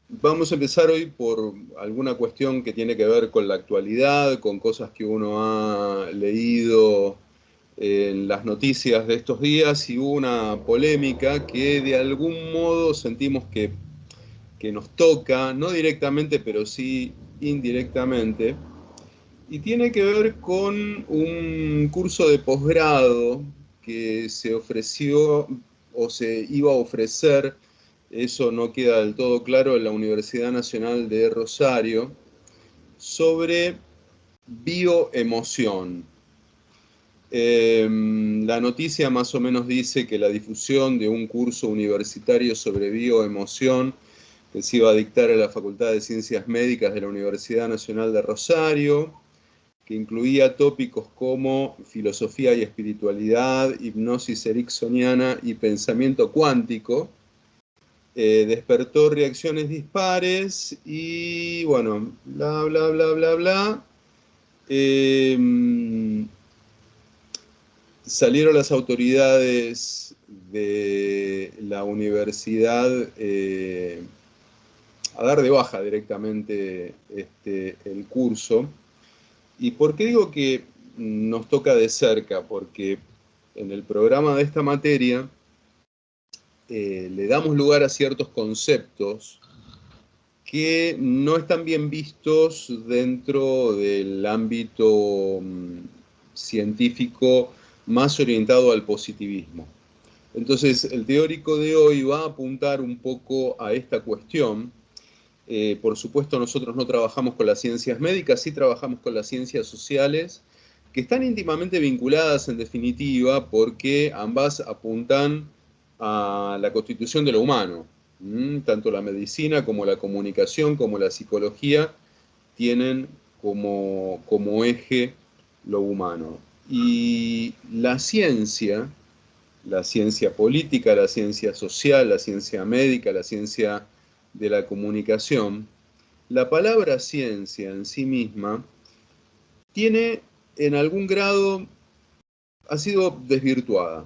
Vamos a empezar hoy por alguna cuestión que tiene que ver con la actualidad, con cosas que uno ha leído en las noticias de estos días, y hubo una polémica que de algún modo sentimos que nos toca, no directamente, pero sí indirectamente, y tiene que ver con un curso de posgrado que se ofreció o se iba a ofrecer, eso no queda del todo claro, en la Universidad Nacional de Rosario, sobre bioemoción. La noticia más o menos dice que la difusión de un curso universitario sobre bioemoción que se iba a dictar en la Facultad de Ciencias Médicas de la Universidad Nacional de Rosario, que incluía tópicos como filosofía y espiritualidad, hipnosis ericksoniana y pensamiento cuántico, despertó reacciones dispares y bueno, bla, bla, bla, bla, bla. Eh, Salieron las autoridades de la universidad a dar de baja directamente el curso. ¿Y por qué digo que nos toca de cerca? Porque en el programa de esta materia le damos lugar a ciertos conceptos que no están bien vistos dentro del ámbito científico más orientado al positivismo. Entonces, el teórico de hoy va a apuntar un poco a esta cuestión. Por supuesto, nosotros no trabajamos con las ciencias médicas, sí trabajamos con las ciencias sociales, que están íntimamente vinculadas en definitiva porque ambas apuntan a la constitución de lo humano. Tanto la medicina como la comunicación como la psicología tienen como eje lo humano. Y la ciencia política, la ciencia social, la ciencia médica, la ciencia de la comunicación, la palabra ciencia en sí misma tiene en algún grado, ha sido desvirtuada,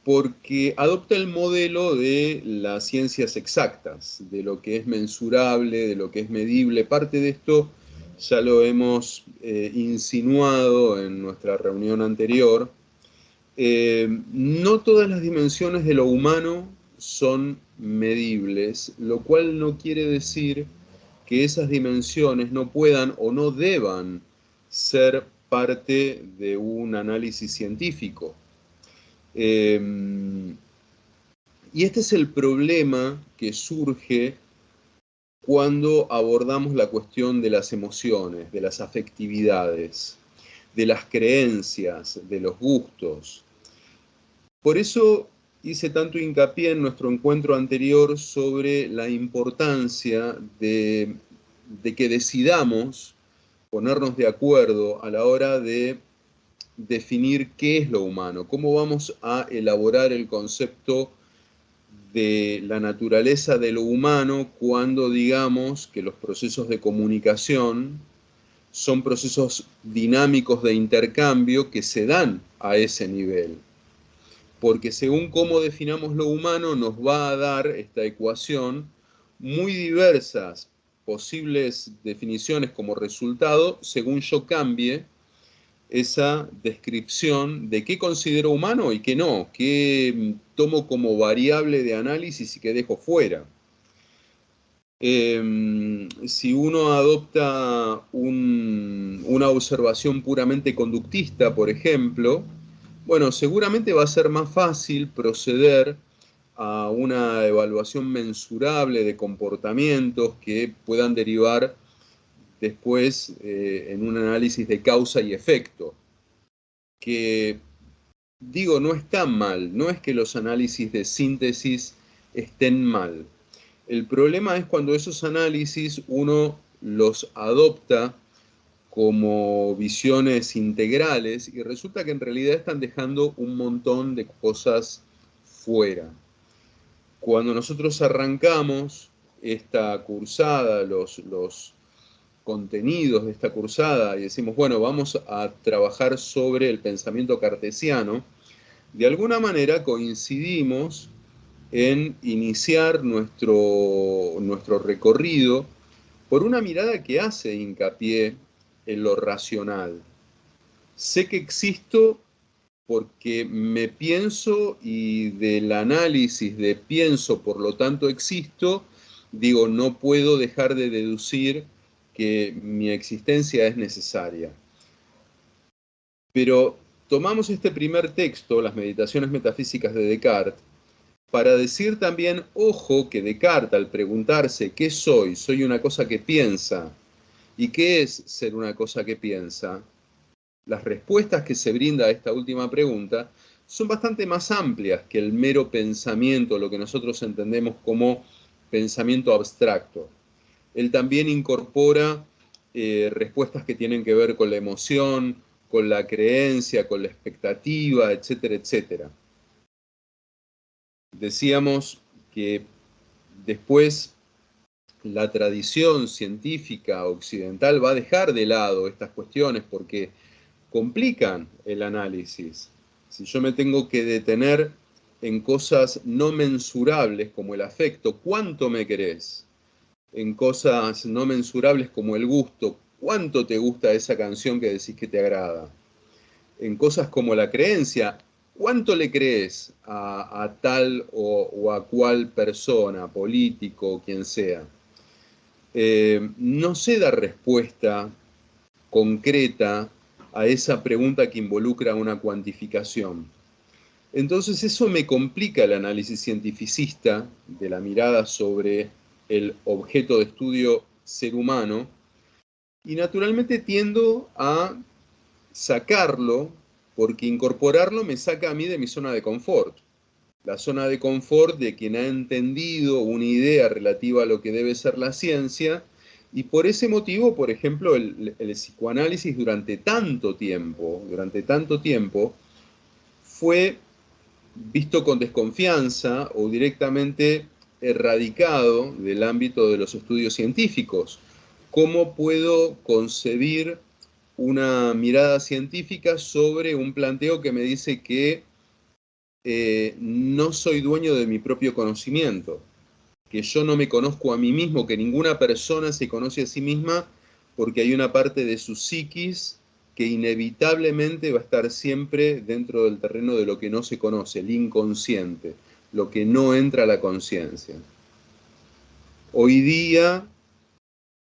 porque adopta el modelo de las ciencias exactas, de lo que es mensurable, de lo que es medible. Parte de esto ya lo hemos insinuado en nuestra reunión anterior. No todas las dimensiones de lo humano son medibles, lo cual no quiere decir que esas dimensiones no puedan o no deban ser parte de un análisis científico. Eh, y este es el problema que surge cuando abordamos la cuestión de las emociones, de las afectividades, de las creencias, de los gustos. Por eso hice tanto hincapié en nuestro encuentro anterior sobre la importancia de que decidamos ponernos de acuerdo a la hora de definir qué es lo humano, cómo vamos a elaborar el concepto de la naturaleza de lo humano cuando digamos que los procesos de comunicación son procesos dinámicos de intercambio que se dan a ese nivel. Porque según cómo definamos lo humano nos va a dar esta ecuación muy diversas posibles definiciones como resultado según yo cambie esa descripción de qué considero humano y qué no, qué tomo como variable de análisis y qué dejo fuera. Si uno adopta una observación puramente conductista, por ejemplo, bueno, seguramente va a ser más fácil proceder a una evaluación mensurable de comportamientos que puedan derivar después en un análisis de causa y efecto, que digo, no está mal, no es que los análisis de síntesis estén mal. El problema es cuando esos análisis uno los adopta como visiones integrales y resulta que en realidad están dejando un montón de cosas fuera. Cuando nosotros arrancamos esta cursada, los contenidos de esta cursada y decimos, bueno, vamos a trabajar sobre el pensamiento cartesiano, de alguna manera coincidimos en iniciar nuestro recorrido por una mirada que hace hincapié en lo racional. Sé que existo porque me pienso, y del análisis de pienso, por lo tanto existo, digo, no puedo dejar de deducir que mi existencia es necesaria. Pero tomamos este primer texto, las Meditaciones Metafísicas de Descartes, para decir también, ojo, que Descartes, al preguntarse ¿qué soy? Soy una cosa que piensa. ¿Y qué es ser una cosa que piensa? Las respuestas que se brinda a esta última pregunta son bastante más amplias que el mero pensamiento, lo que nosotros entendemos como pensamiento abstracto. Él también incorpora respuestas que tienen que ver con la emoción, con la creencia, con la expectativa, etcétera, etcétera. Decíamos que después la tradición científica occidental va a dejar de lado estas cuestiones porque complican el análisis. Si yo me tengo que detener en cosas no mensurables como el afecto, ¿cuánto me querés? En cosas no mensurables como el gusto, ¿cuánto te gusta esa canción que decís que te agrada? En cosas como la creencia, ¿cuánto le crees a tal o a cual persona, político, quien sea? No se da respuesta concreta a esa pregunta que involucra una cuantificación. Entonces eso me complica el análisis cientificista de la mirada sobre el objeto de estudio ser humano y naturalmente tiendo a sacarlo porque incorporarlo me saca a mí de mi zona de confort. La zona de confort de quien ha entendido una idea relativa a lo que debe ser la ciencia, y por ese motivo, por ejemplo, el psicoanálisis durante tanto tiempo, fue visto con desconfianza o directamente erradicado del ámbito de los estudios científicos. ¿Cómo puedo concebir una mirada científica sobre un planteo que me dice que no soy dueño de mi propio conocimiento, que yo no me conozco a mí mismo, que ninguna persona se conoce a sí misma porque hay una parte de su psiquis que inevitablemente va a estar siempre dentro del terreno de lo que no se conoce, el inconsciente, lo que no entra a la conciencia. Hoy día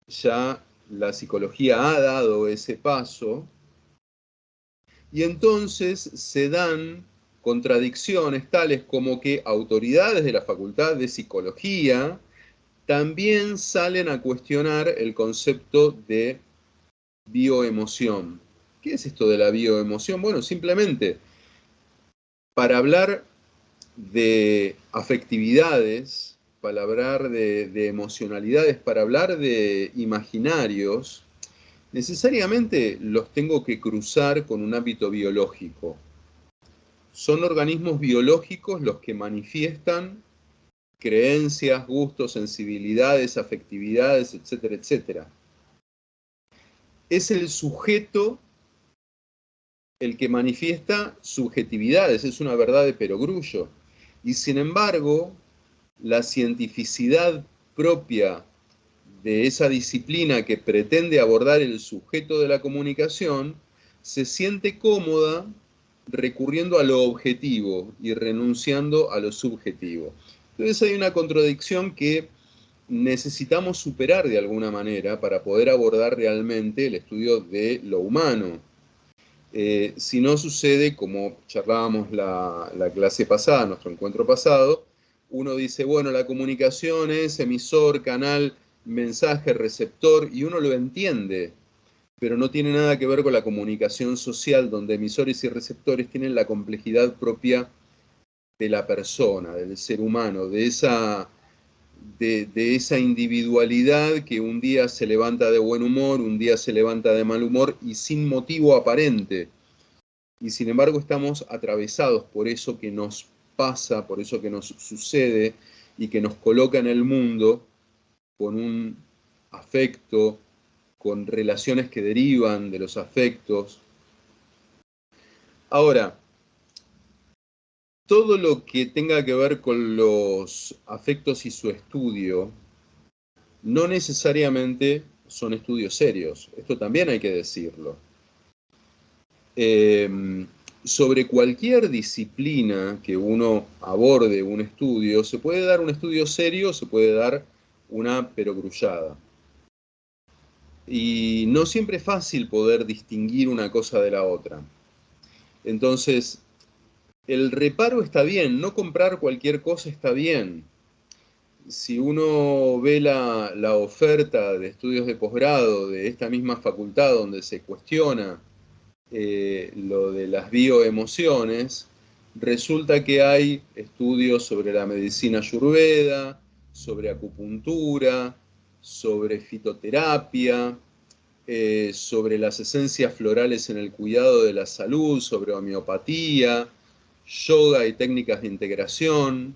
ya la psicología ha dado ese paso y entonces se dan contradicciones tales como que autoridades de la Facultad de Psicología también salen a cuestionar el concepto de bioemoción. ¿Qué es esto de la bioemoción? Bueno, simplemente para hablar de afectividades, para hablar de emocionalidades, para hablar de imaginarios, necesariamente los tengo que cruzar con un ámbito biológico. Son organismos biológicos los que manifiestan creencias, gustos, sensibilidades, afectividades, etcétera, etcétera. Es el sujeto el que manifiesta subjetividades, es una verdad de perogrullo. Y sin embargo, la cientificidad propia de esa disciplina que pretende abordar el sujeto de la comunicación se siente cómoda recurriendo a lo objetivo y renunciando a lo subjetivo. Entonces hay una contradicción que necesitamos superar de alguna manera para poder abordar realmente el estudio de lo humano. Si no sucede, como charlábamos la clase pasada, nuestro encuentro pasado, uno dice, bueno, la comunicación es emisor, canal, mensaje, receptor, y uno lo entiende, pero no tiene nada que ver con la comunicación social, donde emisores y receptores tienen la complejidad propia de la persona, del ser humano, de esa individualidad que un día se levanta de buen humor, un día se levanta de mal humor y sin motivo aparente. Y sin embargo estamos atravesados por eso que nos pasa, por eso que nos sucede y que nos coloca en el mundo con un afecto, con relaciones que derivan de los afectos. Ahora, todo lo que tenga que ver con los afectos y su estudio, no necesariamente son estudios serios. Esto también hay que decirlo. Sobre cualquier disciplina que uno aborde un estudio, se puede dar un estudio serio, se puede dar una perogrullada. Y no siempre es fácil poder distinguir una cosa de la otra. Entonces, el reparo está bien, no comprar cualquier cosa está bien. Si uno ve la oferta de estudios de posgrado de esta misma facultad donde se cuestiona lo de las bioemociones, resulta que hay estudios sobre la medicina ayurveda, sobre acupuntura, sobre fitoterapia, sobre las esencias florales en el cuidado de la salud, sobre homeopatía, yoga y técnicas de integración.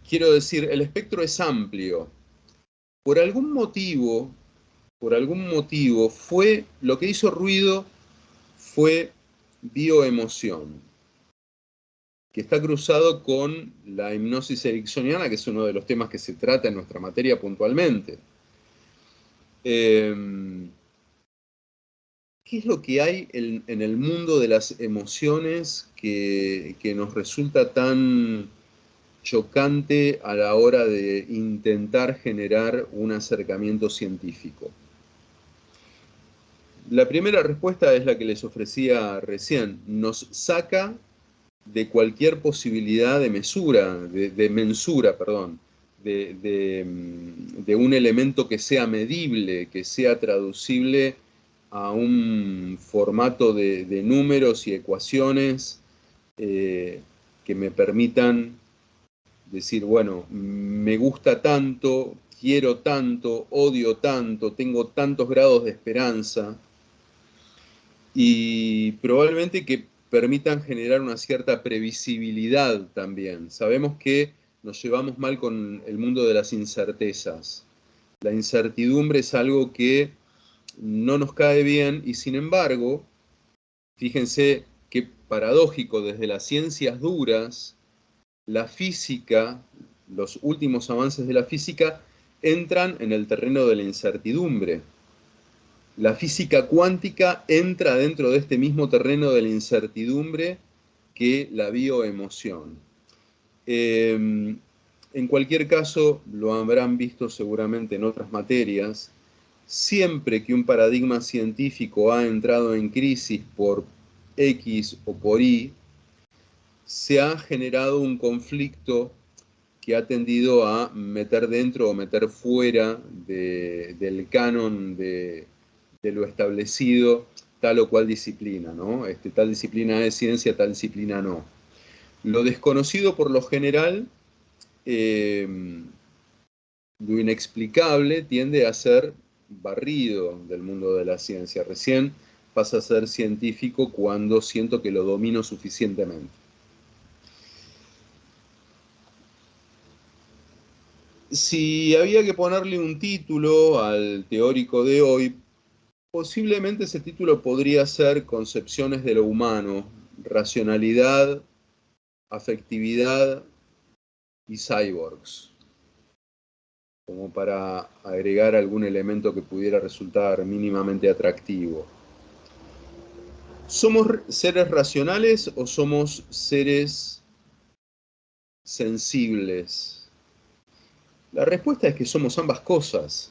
Quiero decir, el espectro es amplio. Por algún motivo, fue lo que hizo ruido fue bioemoción, que está cruzado con la hipnosis ericksoniana, que es uno de los temas que se trata en nuestra materia puntualmente. ¿Qué es lo que hay en el mundo de las emociones que nos resulta tan chocante a la hora de intentar generar un acercamiento científico? La primera respuesta es la que les ofrecía recién. Nos saca de cualquier posibilidad de mensura, perdón, de un elemento que sea medible, que sea traducible a un formato de números y ecuaciones que me permitan decir, bueno, me gusta tanto, quiero tanto, odio tanto, tengo tantos grados de esperanza, y probablemente que permitan generar una cierta previsibilidad también. Sabemos que nos llevamos mal con el mundo de las incertezas. La incertidumbre es algo que no nos cae bien y sin embargo, fíjense qué paradójico, desde las ciencias duras, la física, los últimos avances de la física entran en el terreno de la incertidumbre. La física cuántica entra dentro de este mismo terreno de la incertidumbre que la bioemoción. En cualquier caso, lo habrán visto seguramente en otras materias, siempre que un paradigma científico ha entrado en crisis por X o por Y, se ha generado un conflicto que ha tendido a meter dentro o meter fuera del canon de lo establecido tal o cual disciplina, ¿no? Tal disciplina es ciencia, tal disciplina no. Lo desconocido por lo general, lo inexplicable tiende a ser barrido del mundo de la ciencia. Recién pasa a ser científico cuando siento que lo domino suficientemente. Si había que ponerle un título al teórico de hoy, posiblemente ese título podría ser Concepciones de lo humano, racionalidad, afectividad y cyborgs, como para agregar algún elemento que pudiera resultar mínimamente atractivo. ¿Somos seres racionales o somos seres sensibles? La respuesta es que somos ambas cosas.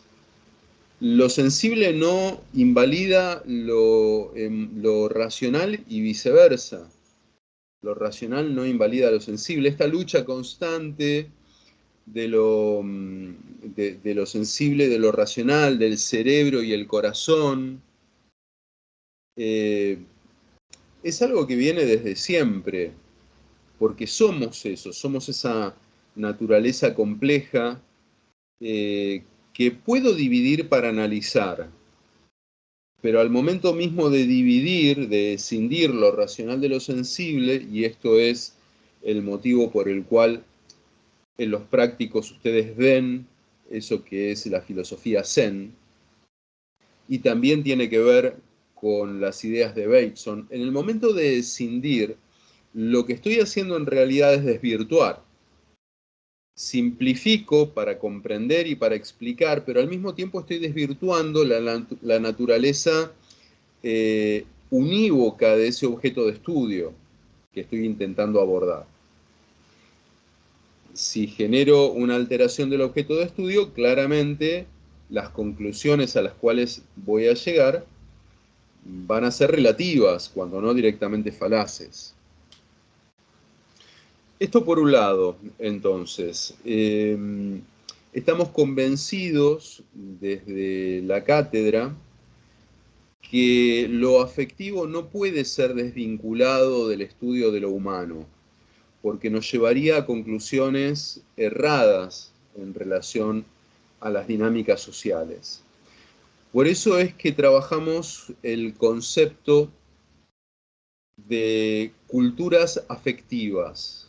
Lo sensible no invalida lo racional y viceversa. Lo racional no invalida lo sensible. Esta lucha constante de lo sensible, de lo racional, del cerebro y el corazón, es algo que viene desde siempre, porque somos eso, somos esa naturaleza compleja que puedo dividir para analizar, pero al momento mismo de dividir, de escindir lo racional de lo sensible, y esto es el motivo por el cual en los prácticos ustedes ven eso que es la filosofía Zen, y también tiene que ver con las ideas de Bateson. En el momento de escindir, lo que estoy haciendo en realidad es desvirtuar. Simplifico para comprender y para explicar, pero al mismo tiempo estoy desvirtuando la naturaleza unívoca de ese objeto de estudio que estoy intentando abordar. Si genero una alteración del objeto de estudio, claramente las conclusiones a las cuales voy a llegar van a ser relativas, cuando no directamente falaces. Esto por un lado, entonces, estamos convencidos desde la cátedra que lo afectivo no puede ser desvinculado del estudio de lo humano, porque nos llevaría a conclusiones erradas en relación a las dinámicas sociales. Por eso es que trabajamos el concepto de culturas afectivas.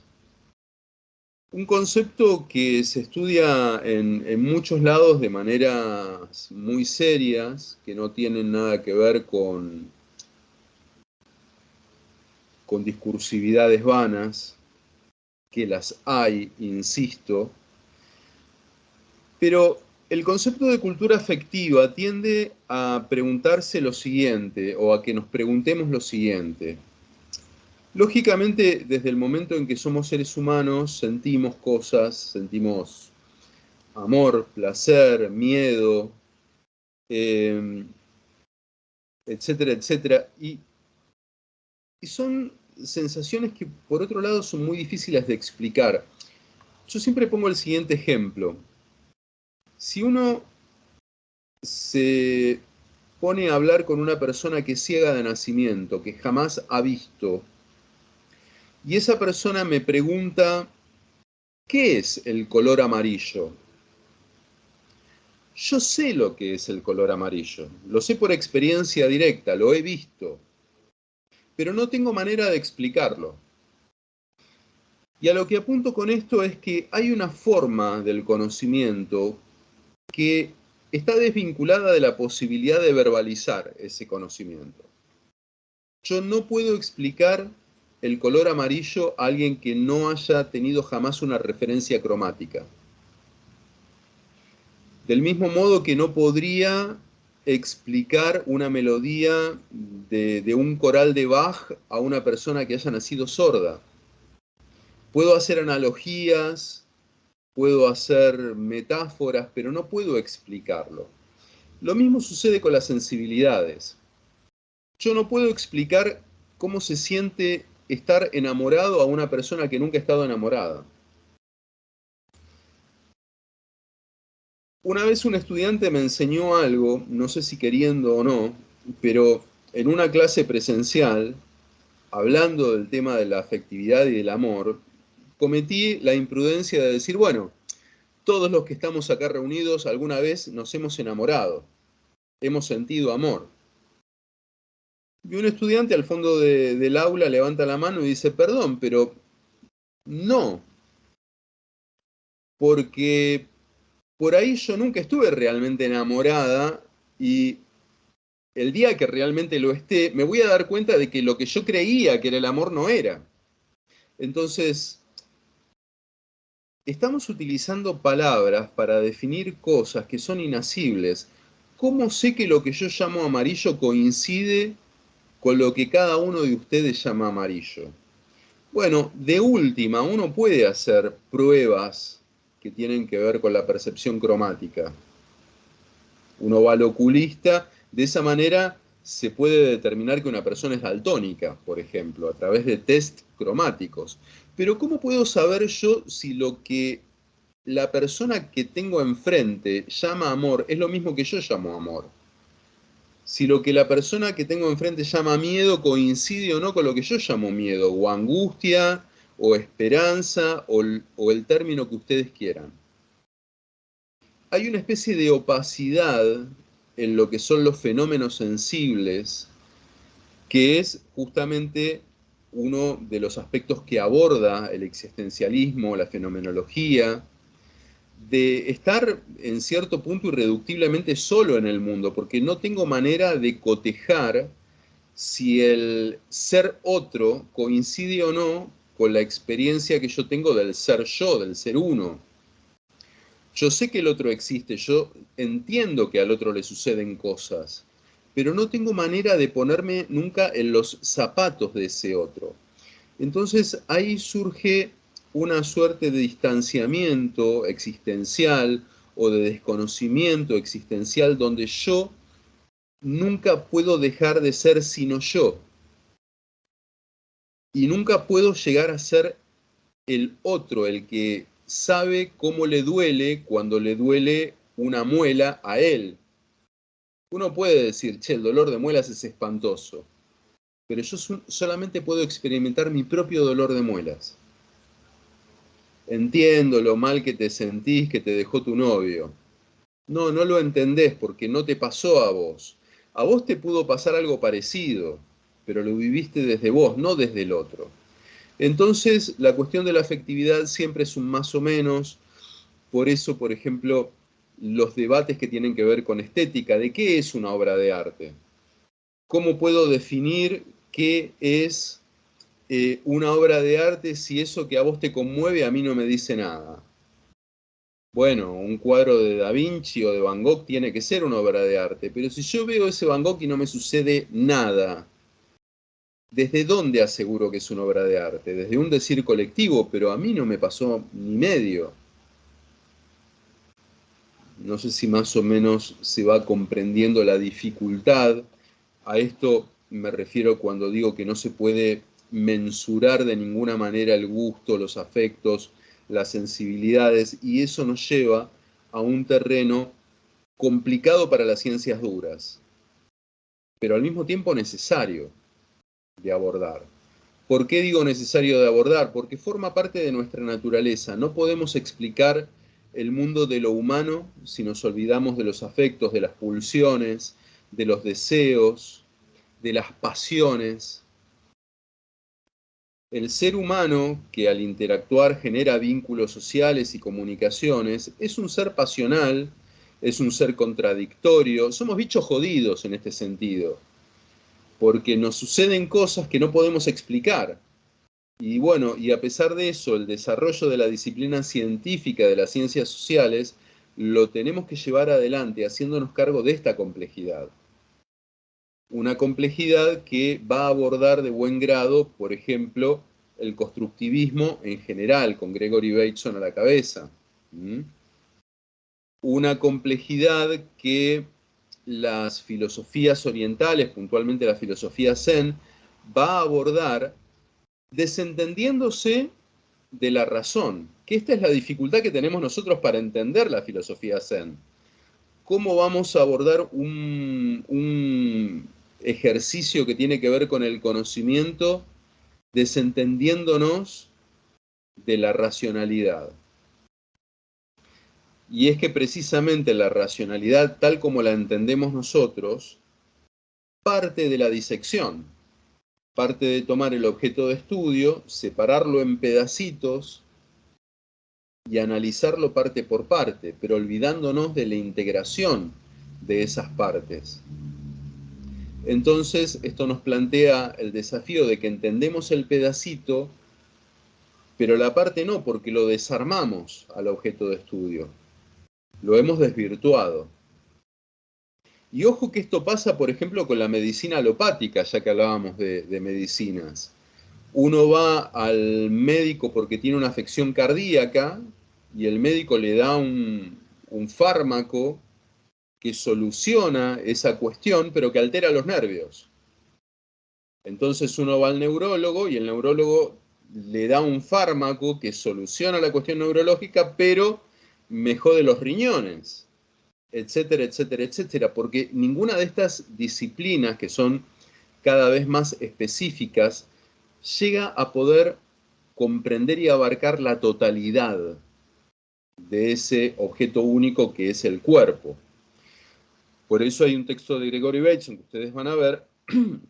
Un concepto que se estudia en muchos lados de maneras muy serias, que no tienen nada que ver con discursividades vanas, que las hay, insisto, pero el concepto de cultura afectiva tiende a preguntarse lo siguiente, o a que nos preguntemos lo siguiente. Lógicamente, desde el momento en que somos seres humanos, sentimos cosas, sentimos amor, placer, miedo, etcétera, etcétera. Y son sensaciones que, por otro lado, son muy difíciles de explicar. Yo siempre pongo el siguiente ejemplo. Si uno se pone a hablar con una persona que es ciega de nacimiento, que jamás ha visto, y esa persona me pregunta, ¿qué es el color amarillo? Yo sé lo que es el color amarillo, lo sé por experiencia directa, lo he visto, pero no tengo manera de explicarlo. Y a lo que apunto con esto es que hay una forma del conocimiento que está desvinculada de la posibilidad de verbalizar ese conocimiento. Yo no puedo explicar el color amarillo a alguien que no haya tenido jamás una referencia cromática. Del mismo modo que no podría explicar una melodía de un coral de Bach a una persona que haya nacido sorda. Puedo hacer analogías, puedo hacer metáforas, pero no puedo explicarlo. Lo mismo sucede con las sensibilidades. Yo no puedo explicar cómo se siente estar enamorado a una persona que nunca ha estado enamorada. Una vez un estudiante me enseñó algo, no sé si queriendo o no, pero en una clase presencial, hablando del tema de la afectividad y del amor, cometí la imprudencia de decir, bueno, todos los que estamos acá reunidos alguna vez nos hemos enamorado, hemos sentido amor. Y un estudiante al fondo del aula levanta la mano y dice, perdón, pero no, porque por ahí yo nunca estuve realmente enamorada y el día que realmente lo esté, me voy a dar cuenta de que lo que yo creía que era el amor no era. Entonces, estamos utilizando palabras para definir cosas que son inasibles. ¿Cómo sé que lo que yo llamo amarillo coincide con lo que cada uno de ustedes llama amarillo? Bueno, de última, uno puede hacer pruebas que tienen que ver con la percepción cromática. Uno va al oculista, de esa manera se puede determinar que una persona es daltónica, por ejemplo, a través de test cromáticos. Pero ¿cómo puedo saber yo si lo que la persona que tengo enfrente llama amor es lo mismo que yo llamo amor? Si lo que la persona que tengo enfrente llama miedo coincide o no con lo que yo llamo miedo, o angustia, o esperanza, o el término que ustedes quieran. Hay una especie de opacidad en lo que son los fenómenos sensibles, que es justamente uno de los aspectos que aborda el existencialismo, la fenomenología, de estar en cierto punto irreductiblemente solo en el mundo, porque no tengo manera de cotejar si el ser otro coincide o no con la experiencia que yo tengo del ser yo, del ser uno. Yo sé que el otro existe, yo entiendo que al otro le suceden cosas, pero no tengo manera de ponerme nunca en los zapatos de ese otro. Entonces ahí surge una suerte de distanciamiento existencial o de desconocimiento existencial donde yo nunca puedo dejar de ser sino yo. Y nunca puedo llegar a ser el otro, el que sabe cómo le duele cuando le duele una muela a él. Uno puede decir, che, el dolor de muelas es espantoso, pero yo solamente puedo experimentar mi propio dolor de muelas. Entiendo lo mal que te sentís que te dejó tu novio. No, no lo entendés porque no te pasó a vos. A vos te pudo pasar algo parecido, pero lo viviste desde vos, no desde el otro. Entonces, la cuestión de la afectividad siempre es un más o menos. Por eso, por ejemplo, los debates que tienen que ver con estética, ¿de qué es una obra de arte? ¿Cómo puedo definir qué es una obra de arte si eso que a vos te conmueve a mí no me dice nada? Bueno, un cuadro de Da Vinci o de Van Gogh tiene que ser una obra de arte, pero si yo veo ese Van Gogh y no me sucede nada, ¿desde dónde aseguro que es una obra de arte? Desde un decir colectivo, pero a mí no me pasó ni medio. No sé si más o menos se va comprendiendo la dificultad. A esto me refiero cuando digo que no se puede mensurar de ninguna manera el gusto, los afectos, las sensibilidades, y eso nos lleva a un terreno complicado para las ciencias duras, pero al mismo tiempo necesario de abordar. ¿Por qué digo necesario de abordar? Porque forma parte de nuestra naturaleza. No podemos explicar el mundo de lo humano si nos olvidamos de los afectos, de las pulsiones, de los deseos, de las pasiones. El ser humano, que al interactuar genera vínculos sociales y comunicaciones, es un ser pasional, es un ser contradictorio, somos bichos jodidos en este sentido, porque nos suceden cosas que no podemos explicar. Y bueno, y a pesar de eso, el desarrollo de la disciplina científica de las ciencias sociales lo tenemos que llevar adelante haciéndonos cargo de esta complejidad. Una complejidad que va a abordar de buen grado, por ejemplo, el constructivismo en general, con Gregory Bateson a la cabeza. Una complejidad que las filosofías orientales, puntualmente la filosofía Zen, va a abordar desentendiéndose de la razón, que esta es la dificultad que tenemos nosotros para entender la filosofía Zen. ¿Cómo vamos a abordar un ejercicio que tiene que ver con el conocimiento desentendiéndonos de la racionalidad? Y es que precisamente la racionalidad, tal como la entendemos nosotros, parte de la disección, parte de tomar el objeto de estudio, separarlo en pedacitos y analizarlo parte por parte, pero olvidándonos de la integración de esas partes. Entonces, esto nos plantea el desafío de que entendemos el pedacito, pero la parte no, porque lo desarmamos al objeto de estudio. Lo hemos desvirtuado. Y ojo que esto pasa, por ejemplo, con la medicina alopática, ya que hablábamos de medicinas. Uno va al médico porque tiene una afección cardíaca y el médico le da un fármaco que soluciona esa cuestión, pero que altera los nervios. Entonces uno va al neurólogo y el neurólogo le da un fármaco que soluciona la cuestión neurológica, pero me jode los riñones, etcétera, etcétera, etcétera, porque ninguna de estas disciplinas que son cada vez más específicas llega a poder comprender y abarcar la totalidad de ese objeto único que es el cuerpo. Por eso hay un texto de Gregory Bateson que ustedes van a ver,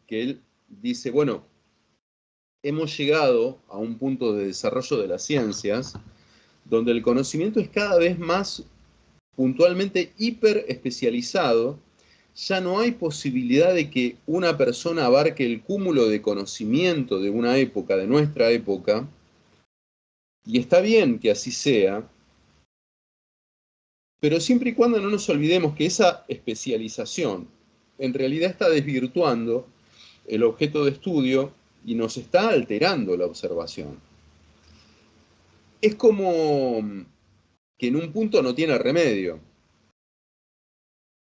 que él dice, bueno, hemos llegado a un punto de desarrollo de las ciencias donde el conocimiento es cada vez más puntualmente hiper especializado, ya no hay posibilidad de que una persona abarque el cúmulo de conocimiento de una época, de nuestra época, y está bien que así sea, pero siempre y cuando no nos olvidemos que esa especialización en realidad está desvirtuando el objeto de estudio y nos está alterando la observación. Es como que en un punto no tiene remedio,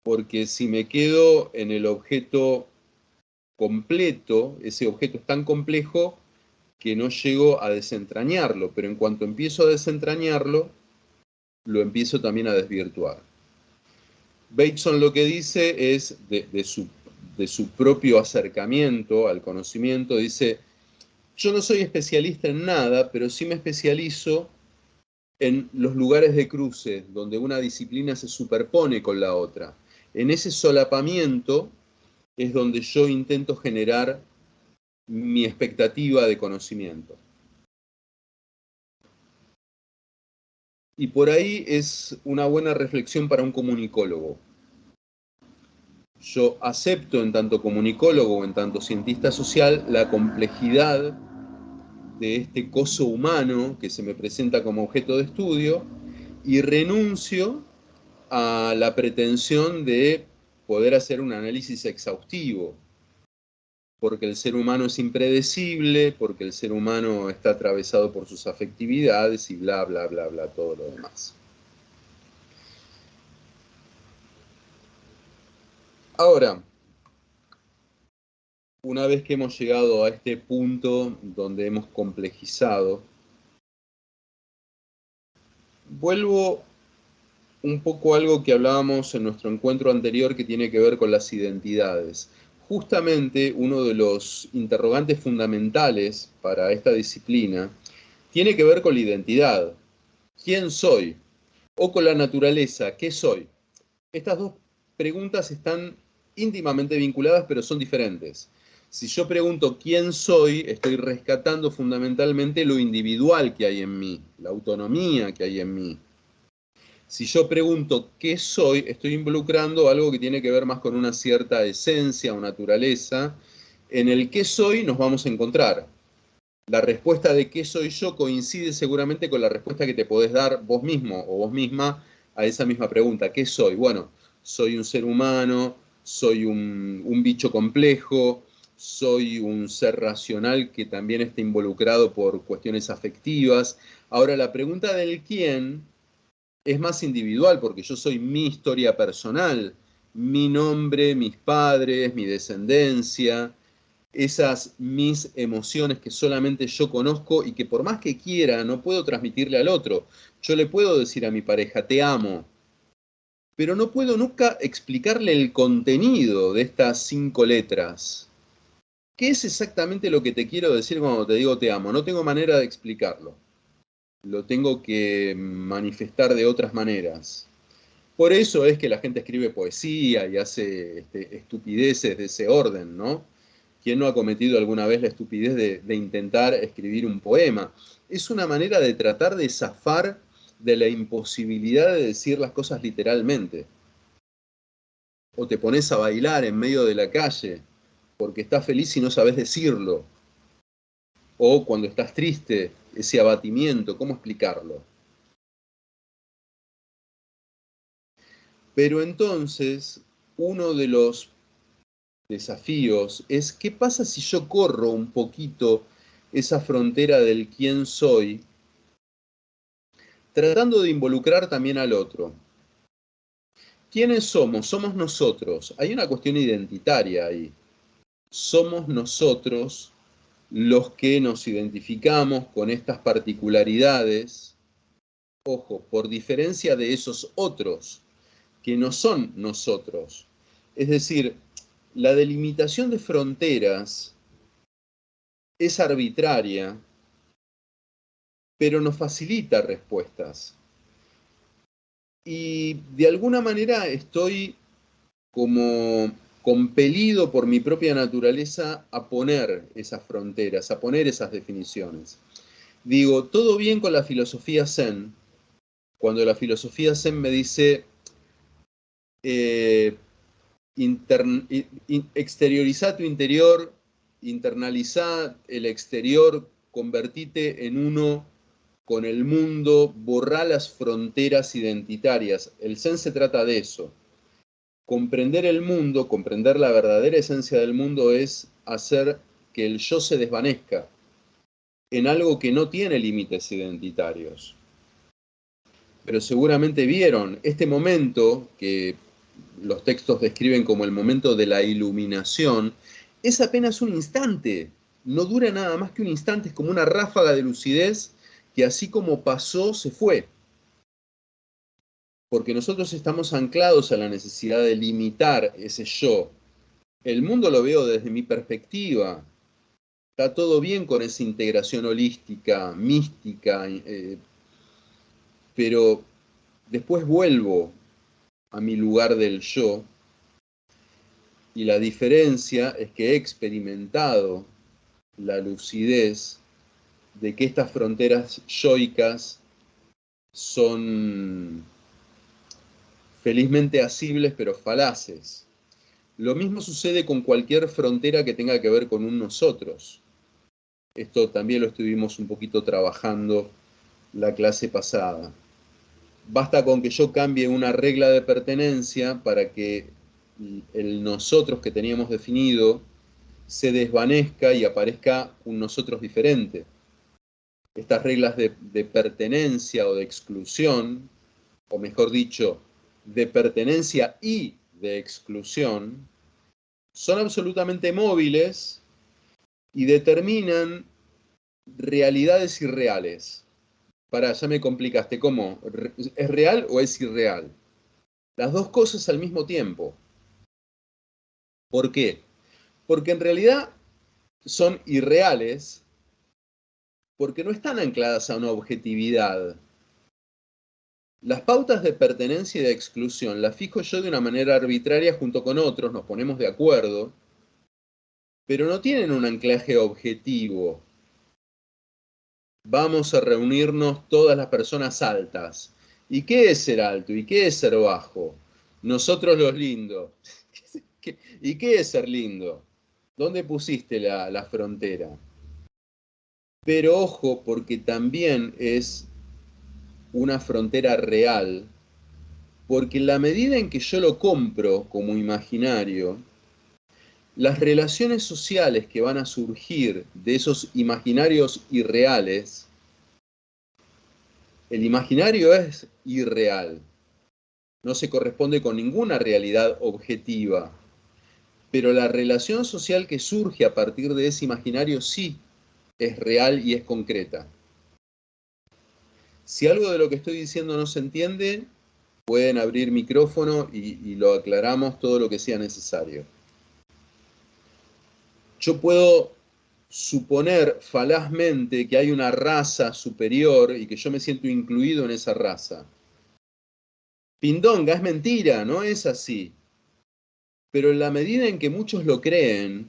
porque si me quedo en el objeto completo, ese objeto es tan complejo que no llego a desentrañarlo, pero en cuanto empiezo a desentrañarlo, lo empiezo también a desvirtuar. Bateson lo que dice es de su propio acercamiento al conocimiento, dice, yo no soy especialista en nada, pero sí me especializo en los lugares de cruce, donde una disciplina se superpone con la otra. En ese solapamiento es donde yo intento generar mi expectativa de conocimiento. Y por ahí es una buena reflexión para un comunicólogo. Yo acepto en tanto comunicólogo o en tanto cientista social la complejidad de este coso humano que se me presenta como objeto de estudio y renuncio a la pretensión de poder hacer un análisis exhaustivo, porque el ser humano es impredecible, porque el ser humano está atravesado por sus afectividades y bla, bla, bla, bla, todo lo demás. Ahora, una vez que hemos llegado a este punto donde hemos complejizado, vuelvo un poco a algo que hablábamos en nuestro encuentro anterior que tiene que ver con las identidades. Justamente uno de los interrogantes fundamentales para esta disciplina tiene que ver con la identidad. ¿Quién soy? O con la naturaleza, ¿qué soy? Estas dos preguntas están íntimamente vinculadas, pero son diferentes. Si yo pregunto quién soy, estoy rescatando fundamentalmente lo individual que hay en mí, la autonomía que hay en mí. Si yo pregunto qué soy, estoy involucrando algo que tiene que ver más con una cierta esencia o naturaleza. En el qué soy nos vamos a encontrar. La respuesta de qué soy yo coincide seguramente con la respuesta que te podés dar vos mismo o vos misma a esa misma pregunta. ¿Qué soy? Bueno, soy un ser humano, soy un bicho complejo, soy un ser racional que también está involucrado por cuestiones afectivas. Ahora, la pregunta del quién es más individual porque yo soy mi historia personal, mi nombre, mis padres, mi descendencia, esas mis emociones que solamente yo conozco y que por más que quiera no puedo transmitirle al otro. Yo le puedo decir a mi pareja, te amo, pero no puedo nunca explicarle el contenido de estas 5 letras. ¿Qué es exactamente lo que te quiero decir cuando te digo te amo? No tengo manera de explicarlo. Lo tengo que manifestar de otras maneras. Por eso es que la gente escribe poesía y hace estupideces de ese orden, ¿no? ¿Quién no ha cometido alguna vez la estupidez de intentar escribir un poema? Es una manera de tratar de zafar de la imposibilidad de decir las cosas literalmente. O te pones a bailar en medio de la calle porque estás feliz y no sabes decirlo. O cuando estás triste, ese abatimiento, ¿cómo explicarlo? Pero entonces, uno de los desafíos es qué pasa si yo corro un poquito esa frontera del quién soy, tratando de involucrar también al otro. ¿Quiénes somos? Somos nosotros. Hay una cuestión identitaria ahí. Somos nosotros los que nos identificamos con estas particularidades, ojo, por diferencia de esos otros que no son nosotros. Es decir, la delimitación de fronteras es arbitraria, pero nos facilita respuestas. Y de alguna manera estoy como compelido por mi propia naturaleza a poner esas fronteras, a poner esas definiciones. Digo, todo bien con la filosofía Zen, cuando la filosofía Zen me dice, exteriorizá tu interior, internalizá el exterior, convertite en uno con el mundo, borrá las fronteras identitarias. El Zen se trata de eso. Comprender el mundo, comprender la verdadera esencia del mundo es hacer que el yo se desvanezca en algo que no tiene límites identitarios. Pero seguramente vieron este momento que los textos describen como el momento de la iluminación, es apenas un instante, no dura nada más que un instante, es como una ráfaga de lucidez que así como pasó, se fue. Porque nosotros estamos anclados a la necesidad de limitar ese yo. El mundo lo veo desde mi perspectiva. Está todo bien con esa integración holística, mística, pero después vuelvo a mi lugar del yo y la diferencia es que he experimentado la lucidez de que estas fronteras yoicas son felizmente asibles pero falaces. Lo mismo sucede con cualquier frontera que tenga que ver con un nosotros. Esto también lo estuvimos un poquito trabajando la clase pasada. Basta con que yo cambie una regla de pertenencia para que el nosotros que teníamos definido se desvanezca y aparezca un nosotros diferente. Estas reglas de pertenencia o de exclusión, o mejor dicho, de pertenencia y de exclusión, son absolutamente móviles y determinan realidades irreales. Pará, ya me complicaste. ¿Cómo? ¿Es real o es irreal? Las dos cosas al mismo tiempo. ¿Por qué? Porque en realidad son irreales porque no están ancladas a una objetividad. Las pautas de pertenencia y de exclusión las fijo yo de una manera arbitraria junto con otros, nos ponemos de acuerdo, pero no tienen un anclaje objetivo. Vamos a reunirnos todas las personas altas. ¿Y qué es ser alto? ¿Y qué es ser bajo? Nosotros los lindos. ¿Y qué es ser lindo? ¿Dónde pusiste la frontera? Pero ojo, porque también es una frontera real, porque en la medida en que yo lo compro como imaginario, las relaciones sociales que van a surgir de esos imaginarios irreales, el imaginario es irreal, no se corresponde con ninguna realidad objetiva, pero la relación social que surge a partir de ese imaginario sí es real y es concreta. Si algo de lo que estoy diciendo no se entiende, pueden abrir micrófono y lo aclaramos todo lo que sea necesario. Yo puedo suponer falazmente que hay una raza superior y que yo me siento incluido en esa raza. Pindonga, es mentira, no es así. Pero en la medida en que muchos lo creen,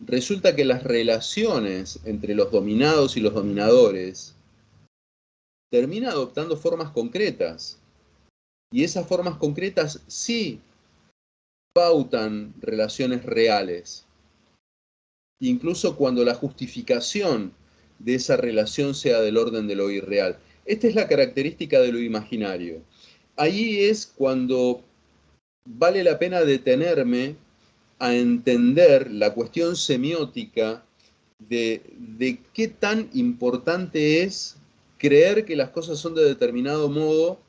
resulta que las relaciones entre los dominados y los dominadores terminan adoptando formas concretas. Y esas formas concretas sí pautan relaciones reales. Incluso cuando la justificación de esa relación sea del orden de lo irreal. Esta es la característica de lo imaginario. Ahí es cuando vale la pena detenerme a entender la cuestión semiótica de qué tan importante es creer que las cosas son de determinado modo,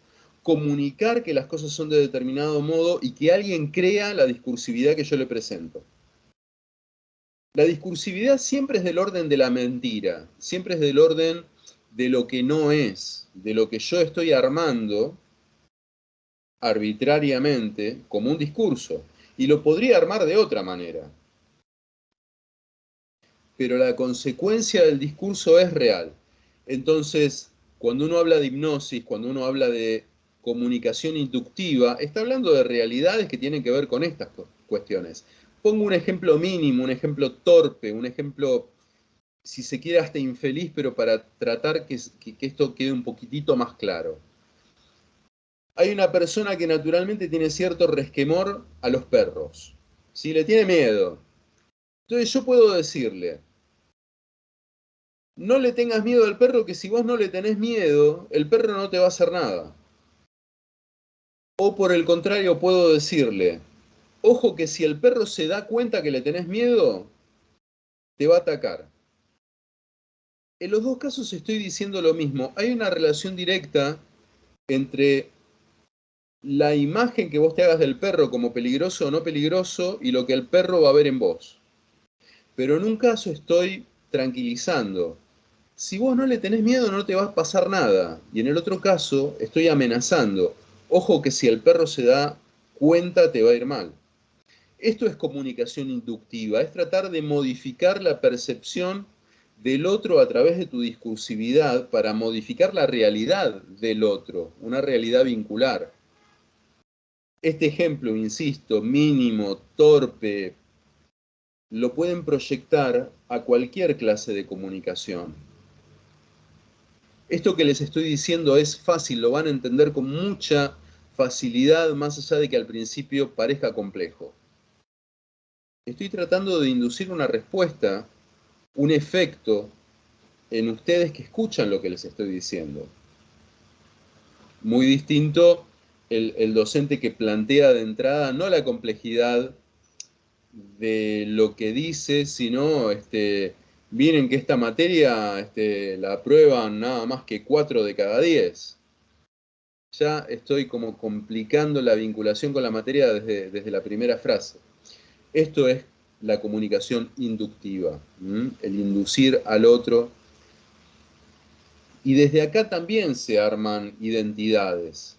comunicar que las cosas son de determinado modo y que alguien crea la discursividad que yo le presento. La discursividad siempre es del orden de la mentira, siempre es del orden de lo que no es, de lo que yo estoy armando arbitrariamente como un discurso. Y lo podría armar de otra manera. Pero la consecuencia del discurso es real. Entonces, cuando uno habla de hipnosis, cuando uno habla de comunicación inductiva, está hablando de realidades que tienen que ver con estas cuestiones. Pongo un ejemplo mínimo, un ejemplo torpe, un ejemplo, si se quiere, hasta infeliz, pero para tratar que esto quede un poquitito más claro. Hay una persona que naturalmente tiene cierto resquemor a los perros. Si le tiene miedo. Entonces yo puedo decirle, no le tengas miedo al perro, que si vos no le tenés miedo, el perro no te va a hacer nada. O por el contrario, puedo decirle, ojo que si el perro se da cuenta que le tenés miedo, te va a atacar. En los dos casos estoy diciendo lo mismo. Hay una relación directa entre la imagen que vos te hagas del perro como peligroso o no peligroso y lo que el perro va a ver en vos. Pero en un caso estoy tranquilizando. Si vos no le tenés miedo no te va a pasar nada. Y en el otro caso estoy amenazando. Ojo que si el perro se da cuenta te va a ir mal. Esto es comunicación inductiva, es tratar de modificar la percepción del otro a través de tu discursividad para modificar la realidad del otro, una realidad vincular. Este ejemplo, insisto, mínimo, torpe, lo pueden proyectar a cualquier clase de comunicación. Esto que les estoy diciendo es fácil, lo van a entender con mucha facilidad, más allá de que al principio parezca complejo. Estoy tratando de inducir una respuesta, un efecto en ustedes que escuchan lo que les estoy diciendo. Muy distinto el docente que plantea de entrada no la complejidad de lo que dice, sino miren que esta materia la aprueban nada más que 4 de cada 10. Ya estoy como complicando la vinculación con la materia desde la primera frase. Esto es la comunicación inductiva, el inducir al otro. Y desde acá también se arman identidades.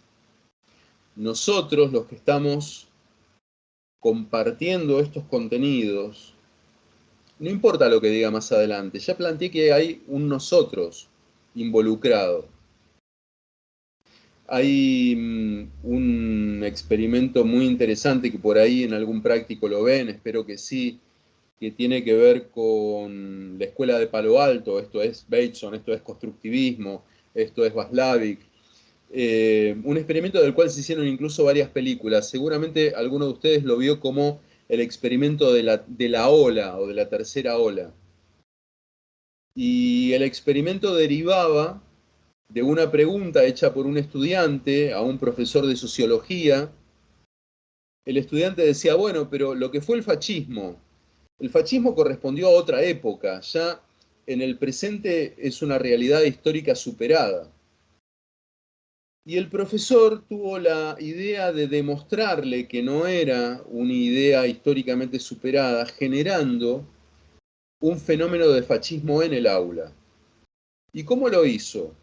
Nosotros, los que estamos compartiendo estos contenidos, no importa lo que diga más adelante, ya planteé que hay un nosotros involucrado. Hay un experimento muy interesante que por ahí en algún práctico lo ven, espero que sí, que tiene que ver con la escuela de Palo Alto, esto es Bateson, esto es constructivismo, esto es Václavic. Un experimento del cual se hicieron incluso varias películas. Seguramente alguno de ustedes lo vio como el experimento de la ola o de la tercera ola. Y el experimento derivaba de una pregunta hecha por un estudiante a un profesor de sociología. El estudiante decía, bueno, pero lo que fue el fascismo correspondió a otra época, ya en el presente es una realidad histórica superada. Y el profesor tuvo la idea de demostrarle que no era una idea históricamente superada, generando un fenómeno de fascismo en el aula. ¿Y cómo lo hizo?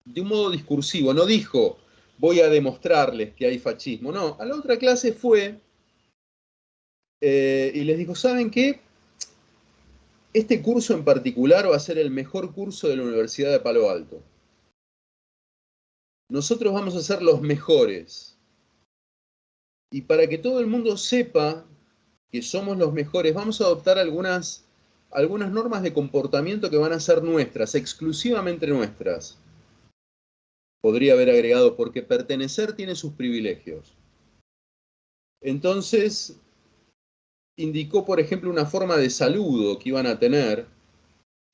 De un modo discursivo, no dijo, voy a demostrarles que hay fascismo, no, a la otra clase fue y les dijo, ¿saben qué? Este curso en particular va a ser el mejor curso de la Universidad de Palo Alto. Nosotros vamos a ser los mejores. Y para que todo el mundo sepa que somos los mejores, vamos a adoptar algunas normas de comportamiento que van a ser nuestras, exclusivamente nuestras. Podría haber agregado, porque pertenecer tiene sus privilegios. Entonces, indicó, por ejemplo, una forma de saludo que iban a tener.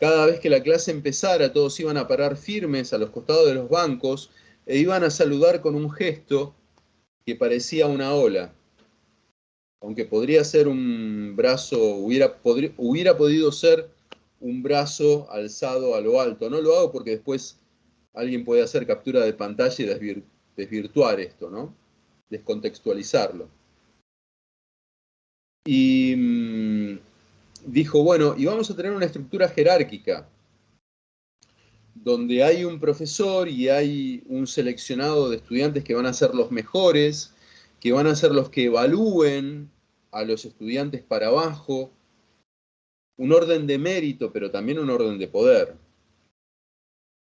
Cada vez que la clase empezara, todos iban a parar firmes a los costados de los bancos e iban a saludar con un gesto que parecía una ola. Aunque podría ser un brazo, hubiera podido ser un brazo alzado a lo alto. No lo hago porque después alguien puede hacer captura de pantalla y desvirtuar esto, ¿no? Descontextualizarlo. Y dijo, bueno, y vamos a tener una estructura jerárquica, donde hay un profesor y hay un seleccionado de estudiantes que van a ser los mejores, que van a ser los que evalúen a los estudiantes para abajo, un orden de mérito, pero también un orden de poder,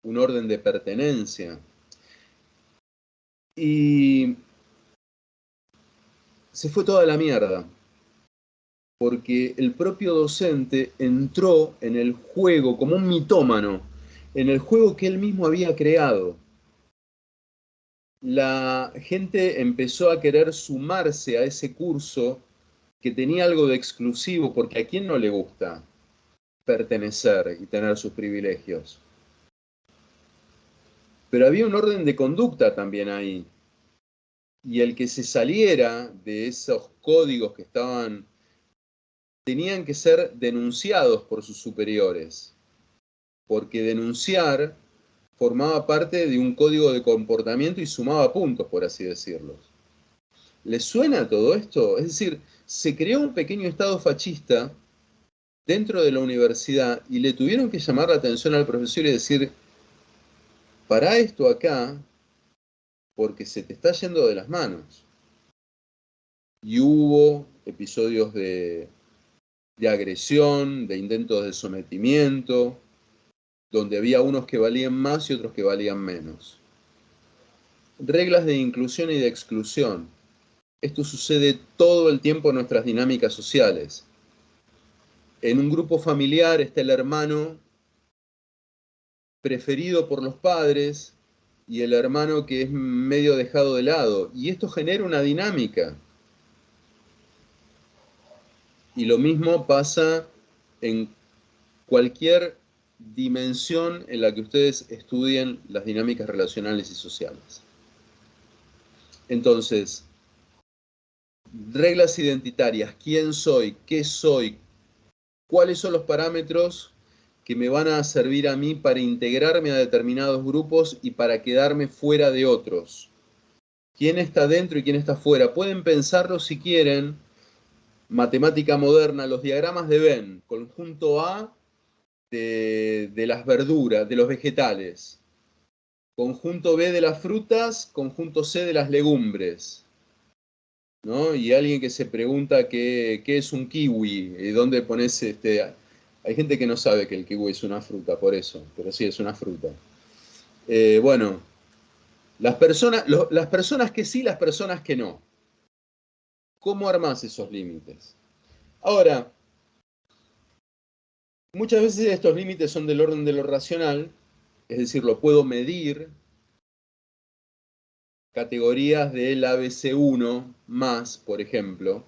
un orden de pertenencia. Y se fue toda la mierda, porque el propio docente entró en el juego como un mitómano, en el juego que él mismo había creado. la gente empezó a querer sumarse a ese curso que tenía algo de exclusivo, porque ¿a quién no le gusta pertenecer y tener sus privilegios? Pero había un orden de conducta también ahí. Y el que se saliera de esos códigos que estaban, tenían que ser denunciados por sus superiores, porque denunciar formaba parte de un código de comportamiento y sumaba puntos, por así decirlo. ¿Les suena todo esto? Es decir, se creó un pequeño estado fascista dentro de la universidad y le tuvieron que llamar la atención al profesor y decir, pará esto acá porque se te está yendo de las manos. Y hubo episodios de agresión, de intentos de sometimiento, donde había unos que valían más y otros que valían menos. Reglas de inclusión y de exclusión. Esto sucede todo el tiempo en nuestras dinámicas sociales. En un grupo familiar está el hermano preferido por los padres y el hermano que es medio dejado de lado. Y esto genera una dinámica. Y lo mismo pasa en cualquier dimensión en la que ustedes estudien las dinámicas relacionales y sociales. Entonces, reglas identitarias, quién soy, cuáles son los parámetros que me van a servir a mí para integrarme a determinados grupos y para quedarme fuera de otros. ¿Quién está dentro y quién está fuera? Pueden pensarlo si quieren, matemática moderna, los diagramas de Venn, conjunto A de las verduras, de los vegetales, conjunto B de las frutas, conjunto C de las legumbres, ¿no? Y alguien que se pregunta qué es un kiwi, y dónde pones Hay gente que no sabe que el kiwi es una fruta, por eso, pero sí es una fruta. Bueno, las personas que sí, las personas que no. ¿Cómo armás esos límites? Ahora, muchas veces estos límites son del orden de lo racional, es decir, lo puedo medir, categorías del ABC1 más, por ejemplo,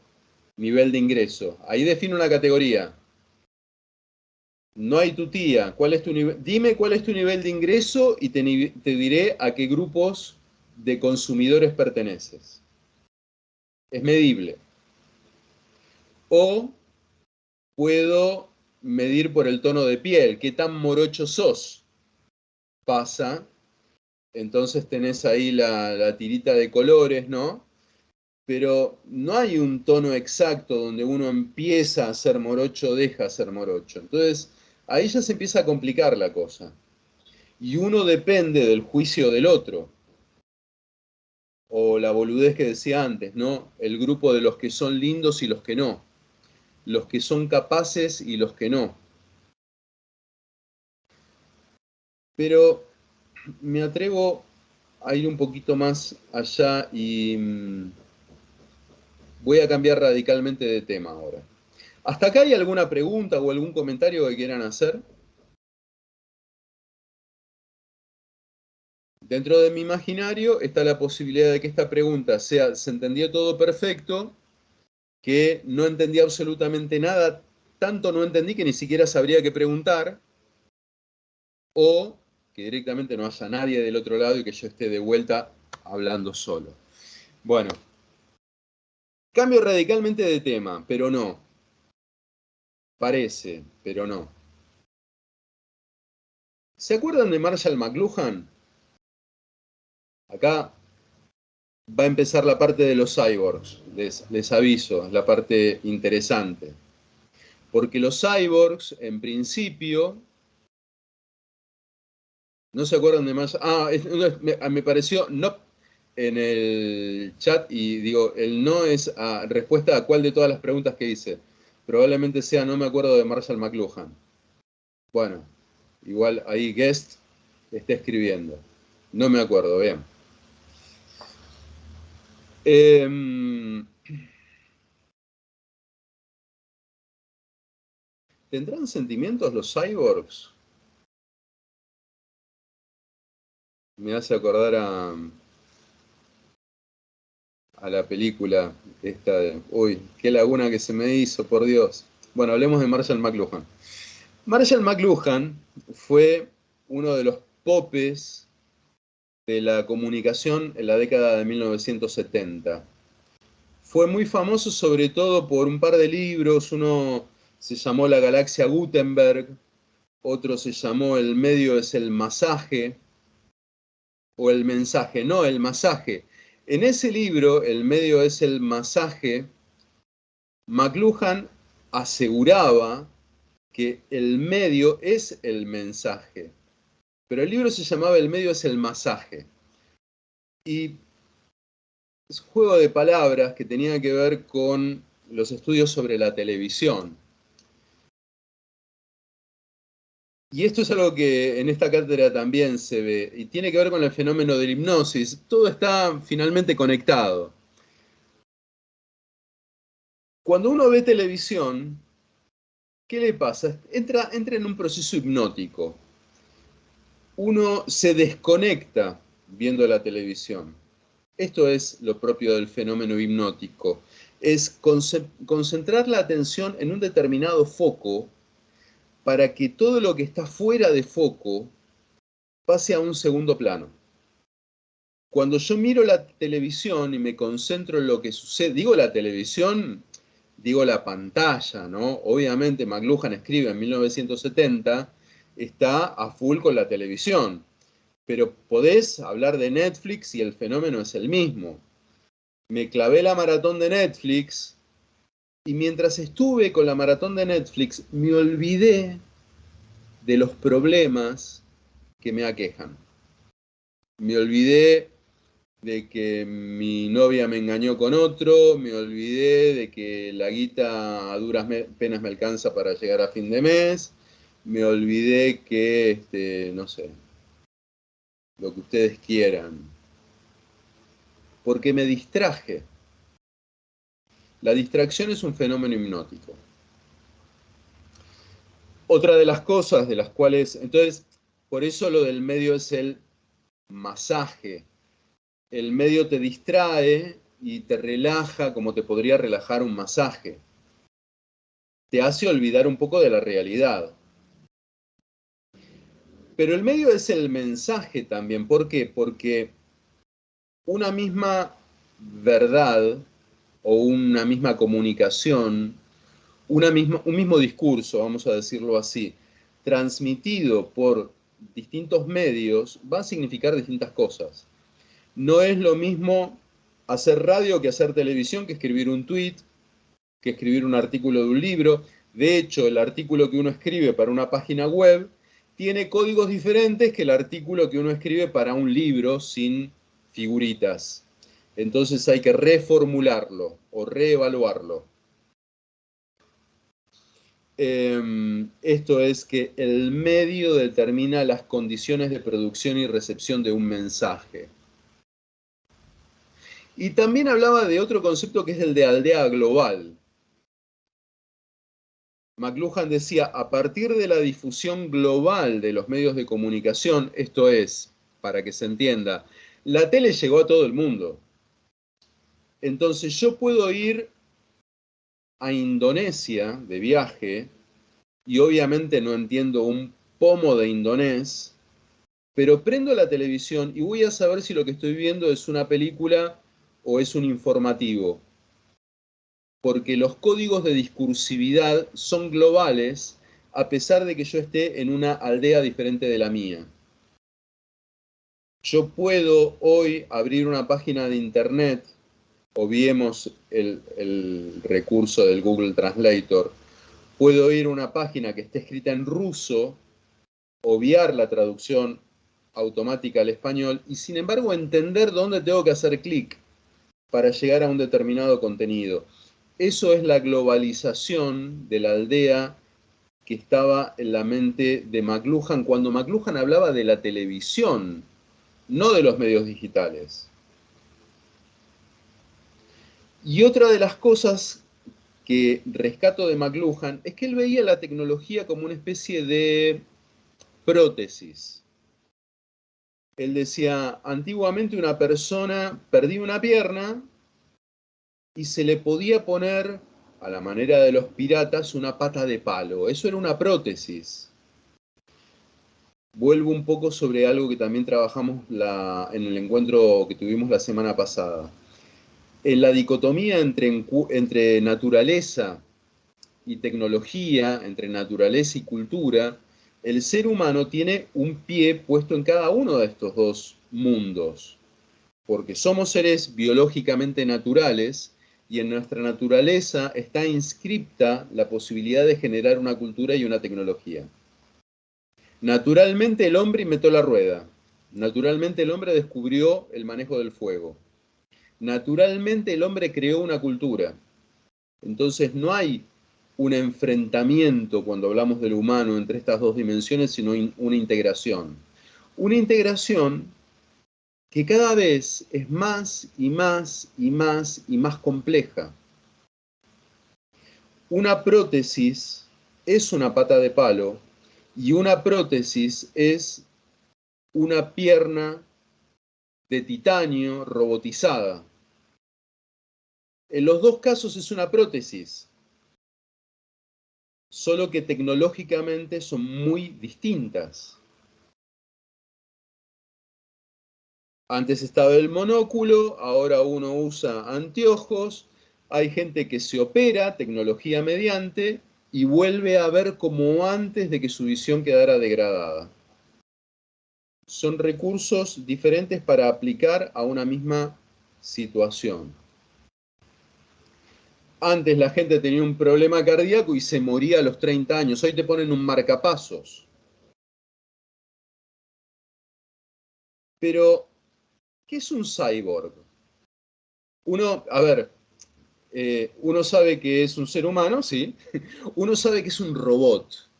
nivel de ingreso. Ahí defino una categoría. No hay tu tía. ¿Cuál es tu nivel? Dime cuál es tu nivel de ingreso y te diré a qué grupos de consumidores perteneces. Es medible. O puedo medir por el tono de piel, qué tan morocho sos. Pasa. Entonces tenés ahí la tirita de colores, ¿no? Pero no hay un tono exacto donde uno empieza a ser morocho, deja de ser morocho. Entonces, ahí ya se empieza a complicar la cosa. Y uno depende del juicio del otro, o la boludez que decía antes, ¿no? El grupo de los que son lindos y los que no, los que son capaces y los que no. Pero me atrevo a ir un poquito más allá y voy a cambiar radicalmente de tema ahora. ¿Hasta acá hay alguna pregunta o algún comentario que quieran hacer? Dentro de mi imaginario está la posibilidad de que esta pregunta se entendió todo perfecto, que no entendí absolutamente nada, tanto no entendí que ni siquiera sabría qué preguntar, o que directamente no haya nadie del otro lado y que yo esté de vuelta hablando solo. Bueno, cambio radicalmente de tema, pero no. Parece, pero no. ¿Se acuerdan de Marshall McLuhan? Acá va a empezar la parte de los cyborgs, les aviso, es la parte interesante. Porque los cyborgs, en principio, no se acuerdan de más. Me pareció no en el chat y digo, el no es respuesta a cuál de todas las preguntas que hice. Probablemente sea no me acuerdo de Marshall McLuhan. Bueno, igual ahí Guest está escribiendo. No me acuerdo, bien. ¿Tendrán sentimientos los cyborgs? Me hace acordar a la película esta de... Uy, qué laguna que se me hizo, por Dios. Bueno, hablemos de Marshall McLuhan. Marshall McLuhan fue uno de los popes de la comunicación en la década de 1970. Fue muy famoso sobre todo por un par de libros. Uno se llamó La Galaxia Gutenberg, otro se llamó El medio es el masaje, o El mensaje, no, El masaje. En ese libro, El medio es el masaje, McLuhan aseguraba que el medio es el mensaje, pero el libro se llamaba El medio es el masaje. Y es un juego de palabras que tenía que ver con los estudios sobre la televisión. Y esto es algo que en esta cátedra también se ve, y tiene que ver con el fenómeno de la hipnosis. Todo está finalmente conectado. Cuando uno ve televisión, ¿qué le pasa? Entra en un proceso hipnótico. Uno se desconecta viendo la televisión. Esto es lo propio del fenómeno hipnótico. Es concentrar la atención en un determinado foco para que todo lo que está fuera de foco pase a un segundo plano. Cuando yo miro la televisión y me concentro en lo que sucede, digo la televisión, digo la pantalla, ¿no? Obviamente McLuhan escribe en 1970, está a full con la televisión, pero podés hablar de Netflix y el fenómeno es el mismo. Me clavé la maratón de Netflix y mientras estuve con la maratón de Netflix me olvidé de los problemas que me aquejan. Me olvidé de que mi novia me engañó con otro, me olvidé de que la guita a duras penas me alcanza para llegar a fin de mes, me olvidé que, no sé, lo que ustedes quieran, porque me distraje. La distracción es un fenómeno hipnótico. Otra de las cosas de las cuales, entonces, por eso lo del medio es el masaje. El medio te distrae y te relaja como te podría relajar un masaje. Te hace olvidar un poco de la realidad. Pero el medio es el mensaje también. ¿Por qué? Porque una misma verdad o una misma comunicación, un mismo discurso, vamos a decirlo así, transmitido por distintos medios, va a significar distintas cosas. No es lo mismo hacer radio que hacer televisión, que escribir un tweet, que escribir un artículo de un libro. De hecho, el artículo que uno escribe para una página web tiene códigos diferentes que el artículo que uno escribe para un libro sin figuritas. Entonces hay que reformularlo o reevaluarlo. Esto es que el medio determina las condiciones de producción y recepción de un mensaje. Y también hablaba de otro concepto que es el de aldea global. McLuhan decía, a partir de la difusión global de los medios de comunicación, esto es, para que se entienda, la tele llegó a todo el mundo. Entonces yo puedo ir a Indonesia de viaje y obviamente no entiendo un pomo de indonés, pero prendo la televisión y voy a saber si lo que estoy viendo es una película o es un informativo. Porque los códigos de discursividad son globales a pesar de que yo esté en una aldea diferente de la mía. Yo puedo hoy abrir una página de internet, obviemos el recurso del Google Translator, puedo ir a una página que esté escrita en ruso, obviar la traducción automática al español y sin embargo entender dónde tengo que hacer clic para llegar a un determinado contenido. Eso es la globalización de la aldea que estaba en la mente de McLuhan cuando McLuhan hablaba de la televisión, no de los medios digitales. Y otra de las cosas que rescato de McLuhan es que él veía la tecnología como una especie de prótesis. Él decía, antiguamente una persona perdía una pierna y se le podía poner, a la manera de los piratas, una pata de palo. Eso era una prótesis. Vuelvo un poco sobre algo que también trabajamos en el encuentro que tuvimos la semana pasada. En la dicotomía entre naturaleza y tecnología, entre naturaleza y cultura, el ser humano tiene un pie puesto en cada uno de estos dos mundos, porque somos seres biológicamente naturales y en nuestra naturaleza está inscripta la posibilidad de generar una cultura y una tecnología. Naturalmente el hombre inventó la rueda, naturalmente el hombre descubrió el manejo del fuego, naturalmente el hombre creó una cultura. Entonces no hay un enfrentamiento cuando hablamos del humano entre estas dos dimensiones, sino una integración. Una integración que cada vez es más y más y más y más compleja. Una prótesis es una pata de palo y una prótesis es una pierna de titanio robotizada. En los dos casos es una prótesis, solo que tecnológicamente son muy distintas. Antes estaba el monóculo, ahora uno usa anteojos, hay gente que se opera, tecnología mediante, y vuelve a ver como antes de que su visión quedara degradada. Son recursos diferentes para aplicar a una misma situación. Antes la gente tenía un problema cardíaco y se moría a los 30 años. Hoy te ponen un marcapasos. Pero, ¿qué es un cyborg? Uno, a ver, uno sabe que es un ser humano, sí. Uno sabe que es un robot.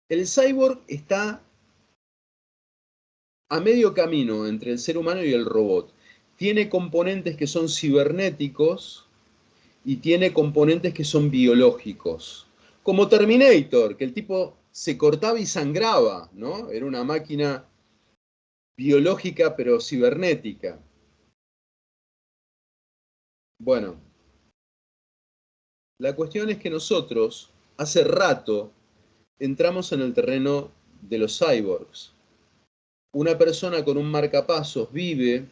El cyborg está a medio camino entre el ser humano y el robot. Tiene componentes que son cibernéticos y tiene componentes que son biológicos. Como Terminator, que el tipo se cortaba y sangraba, ¿no? Era una máquina biológica pero cibernética. Bueno, la cuestión es que nosotros hace rato entramos en el terreno de los cyborgs. Una persona con un marcapasos vive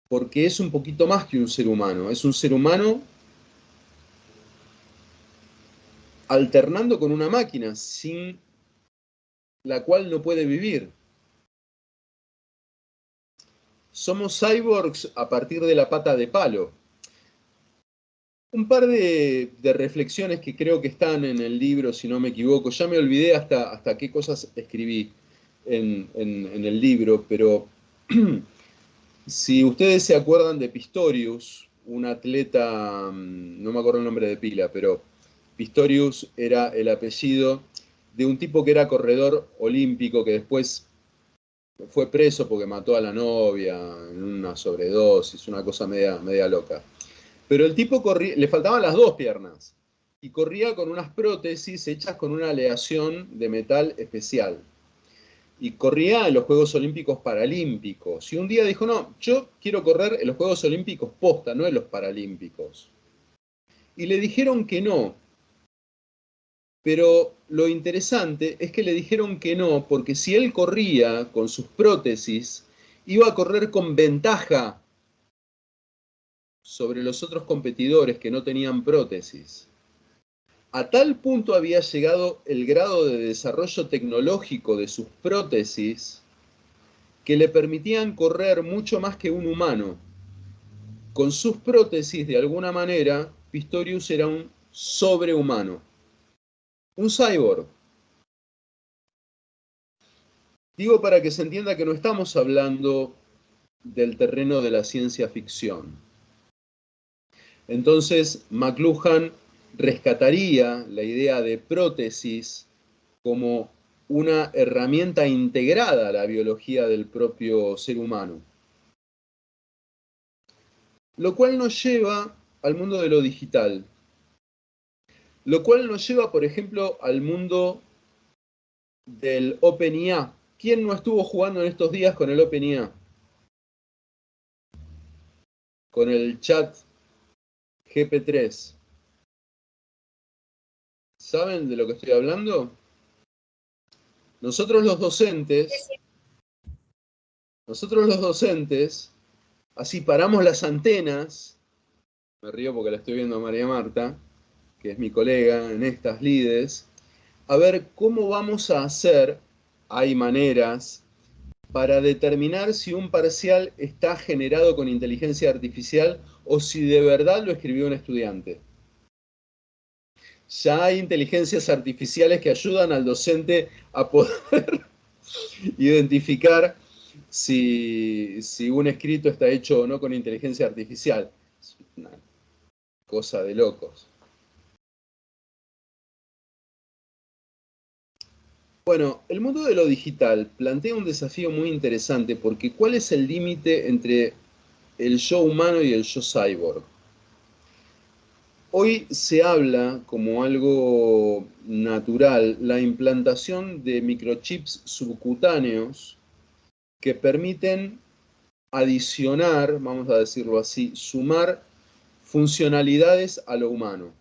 porque es un poquito más que un ser humano. Es un ser humano alternando con una máquina sin la cual no puede vivir. Somos cyborgs a partir de la pata de palo. Un par de reflexiones que creo que están en el libro, si no me equivoco. Ya me olvidé hasta qué cosas escribí en el libro, pero si ustedes se acuerdan de Pistorius, un atleta, no me acuerdo el nombre de pila, pero Pistorius era el apellido de un tipo que era corredor olímpico que después fue preso porque mató a la novia en una sobredosis, una cosa media loca. Pero el tipo corría, le faltaban las dos piernas y corría con unas prótesis hechas con una aleación de metal especial. Y corría en los Juegos Olímpicos Paralímpicos. Y un día dijo, no, yo quiero correr en los Juegos Olímpicos posta, no en los Paralímpicos. Y le dijeron que no. Pero lo interesante es que le dijeron que no, porque si él corría con sus prótesis, iba a correr con ventaja sobre los otros competidores que no tenían prótesis. A tal punto había llegado el grado de desarrollo tecnológico de sus prótesis que le permitían correr mucho más que un humano. Con sus prótesis, de alguna manera, Pistorius era un sobrehumano, un cyborg. Digo para que se entienda que no estamos hablando del terreno de la ciencia ficción. Entonces, McLuhan rescataría la idea de prótesis como una herramienta integrada a la biología del propio ser humano. Lo cual nos lleva al mundo de lo digital. Lo cual nos lleva, por ejemplo, al mundo del OpenIA. ¿Quién no estuvo jugando en estos días con el OpenIA? con el chat GP3. ¿Saben de lo que estoy hablando? Nosotros los docentes, así paramos las antenas, me río porque la estoy viendo a María Marta, que es mi colega en estas lides, a ver cómo vamos a hacer, hay maneras, para determinar si un parcial está generado con inteligencia artificial o si de verdad lo escribió un estudiante. Ya hay inteligencias artificiales que ayudan al docente a poder identificar si un escrito está hecho o no con inteligencia artificial. Es una cosa de locos. Bueno, el mundo de lo digital plantea un desafío muy interesante porque ¿cuál es el límite entre el yo humano y el yo cyborg? Hoy se habla como algo natural la implantación de microchips subcutáneos que permiten adicionar, vamos a decirlo así, sumar funcionalidades a lo humano.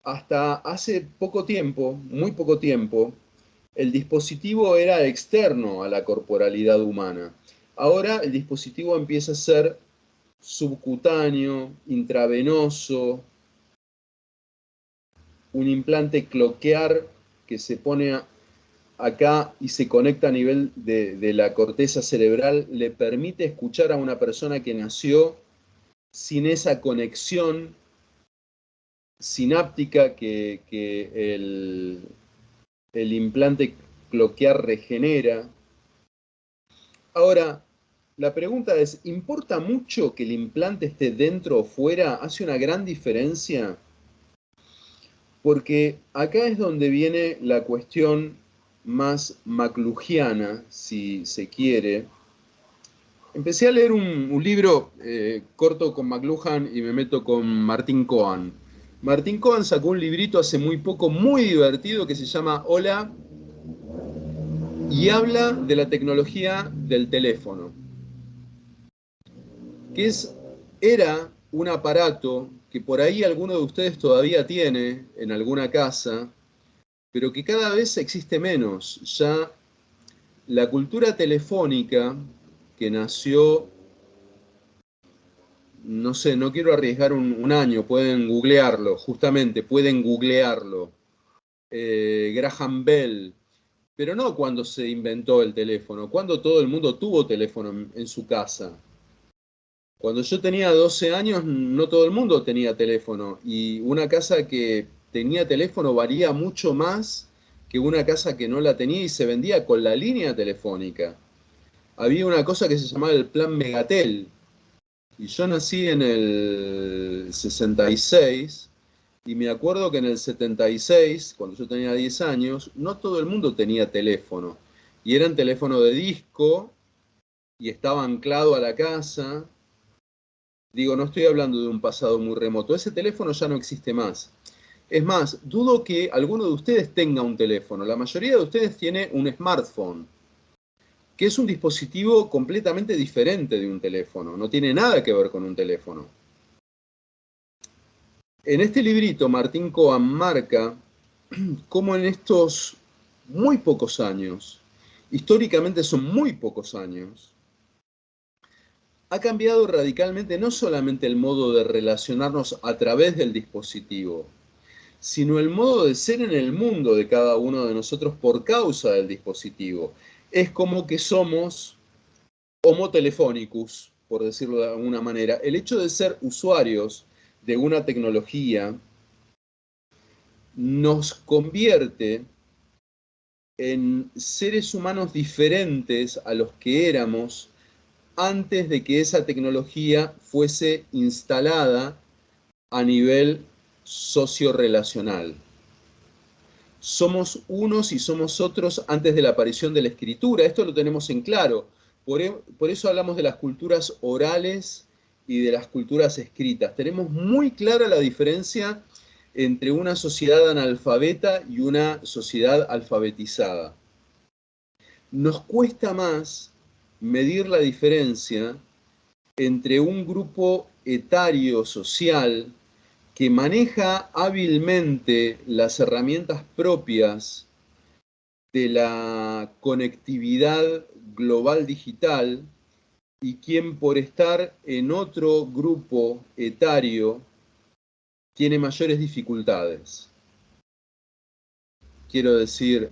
Hasta hace poco tiempo, muy poco tiempo, el dispositivo era externo a la corporalidad humana. Ahora el dispositivo empieza a ser subcutáneo, intravenoso, un implante cloquear que se pone acá y se conecta a nivel de la corteza cerebral, le permite escuchar a una persona que nació sin esa conexión sináptica que el implante cloquear regenera. Ahora, la pregunta es, ¿importa mucho que el implante esté dentro o fuera? ¿Hace una gran diferencia? Porque acá es donde viene la cuestión más maclujiana, si se quiere. Empecé a leer un libro corto con McLuhan y me meto con Martín Cohen. Martín Cohen sacó un librito hace muy poco, muy divertido, que se llama Hola, y habla de la tecnología del teléfono, que era un aparato que por ahí alguno de ustedes todavía tiene en alguna casa, pero que cada vez existe menos. Ya la cultura telefónica que nació, no sé, no quiero arriesgar un año, pueden googlearlo, justamente, pueden googlearlo. Graham Bell, pero no cuando se inventó el teléfono, cuando todo el mundo tuvo teléfono en su casa. Cuando yo tenía 12 años, no todo el mundo tenía teléfono, y una casa que tenía teléfono valía mucho más que una casa que no la tenía y se vendía con la línea telefónica. Había una cosa que se llamaba el plan Megatel, y yo nací en el 66, y me acuerdo que en el 76, cuando yo tenía 10 años, no todo el mundo tenía teléfono, y eran teléfono de disco, y estaba anclado a la casa. Digo, no estoy hablando de un pasado muy remoto, ese teléfono ya no existe más. Es más, dudo que alguno de ustedes tenga un teléfono, la mayoría de ustedes tiene un smartphone, que es un dispositivo completamente diferente de un teléfono, no tiene nada que ver con un teléfono. En este librito, Martín Cohen marca cómo en estos muy pocos años, históricamente son muy pocos años, ha cambiado radicalmente no solamente el modo de relacionarnos a través del dispositivo, sino el modo de ser en el mundo de cada uno de nosotros por causa del dispositivo. Es como que somos homo telephonicus, por decirlo de alguna manera. El hecho de ser usuarios de una tecnología nos convierte en seres humanos diferentes a los que éramos antes de que esa tecnología fuese instalada a nivel socio-relacional. Somos unos y somos otros antes de la aparición de la escritura. Esto lo tenemos en claro. Por eso hablamos de las culturas orales y de las culturas escritas. Tenemos muy clara la diferencia entre una sociedad analfabeta y una sociedad alfabetizada. Nos cuesta más medir la diferencia entre un grupo etario social que maneja hábilmente las herramientas propias de la conectividad global digital y quien por estar en otro grupo etario tiene mayores dificultades. Quiero decir,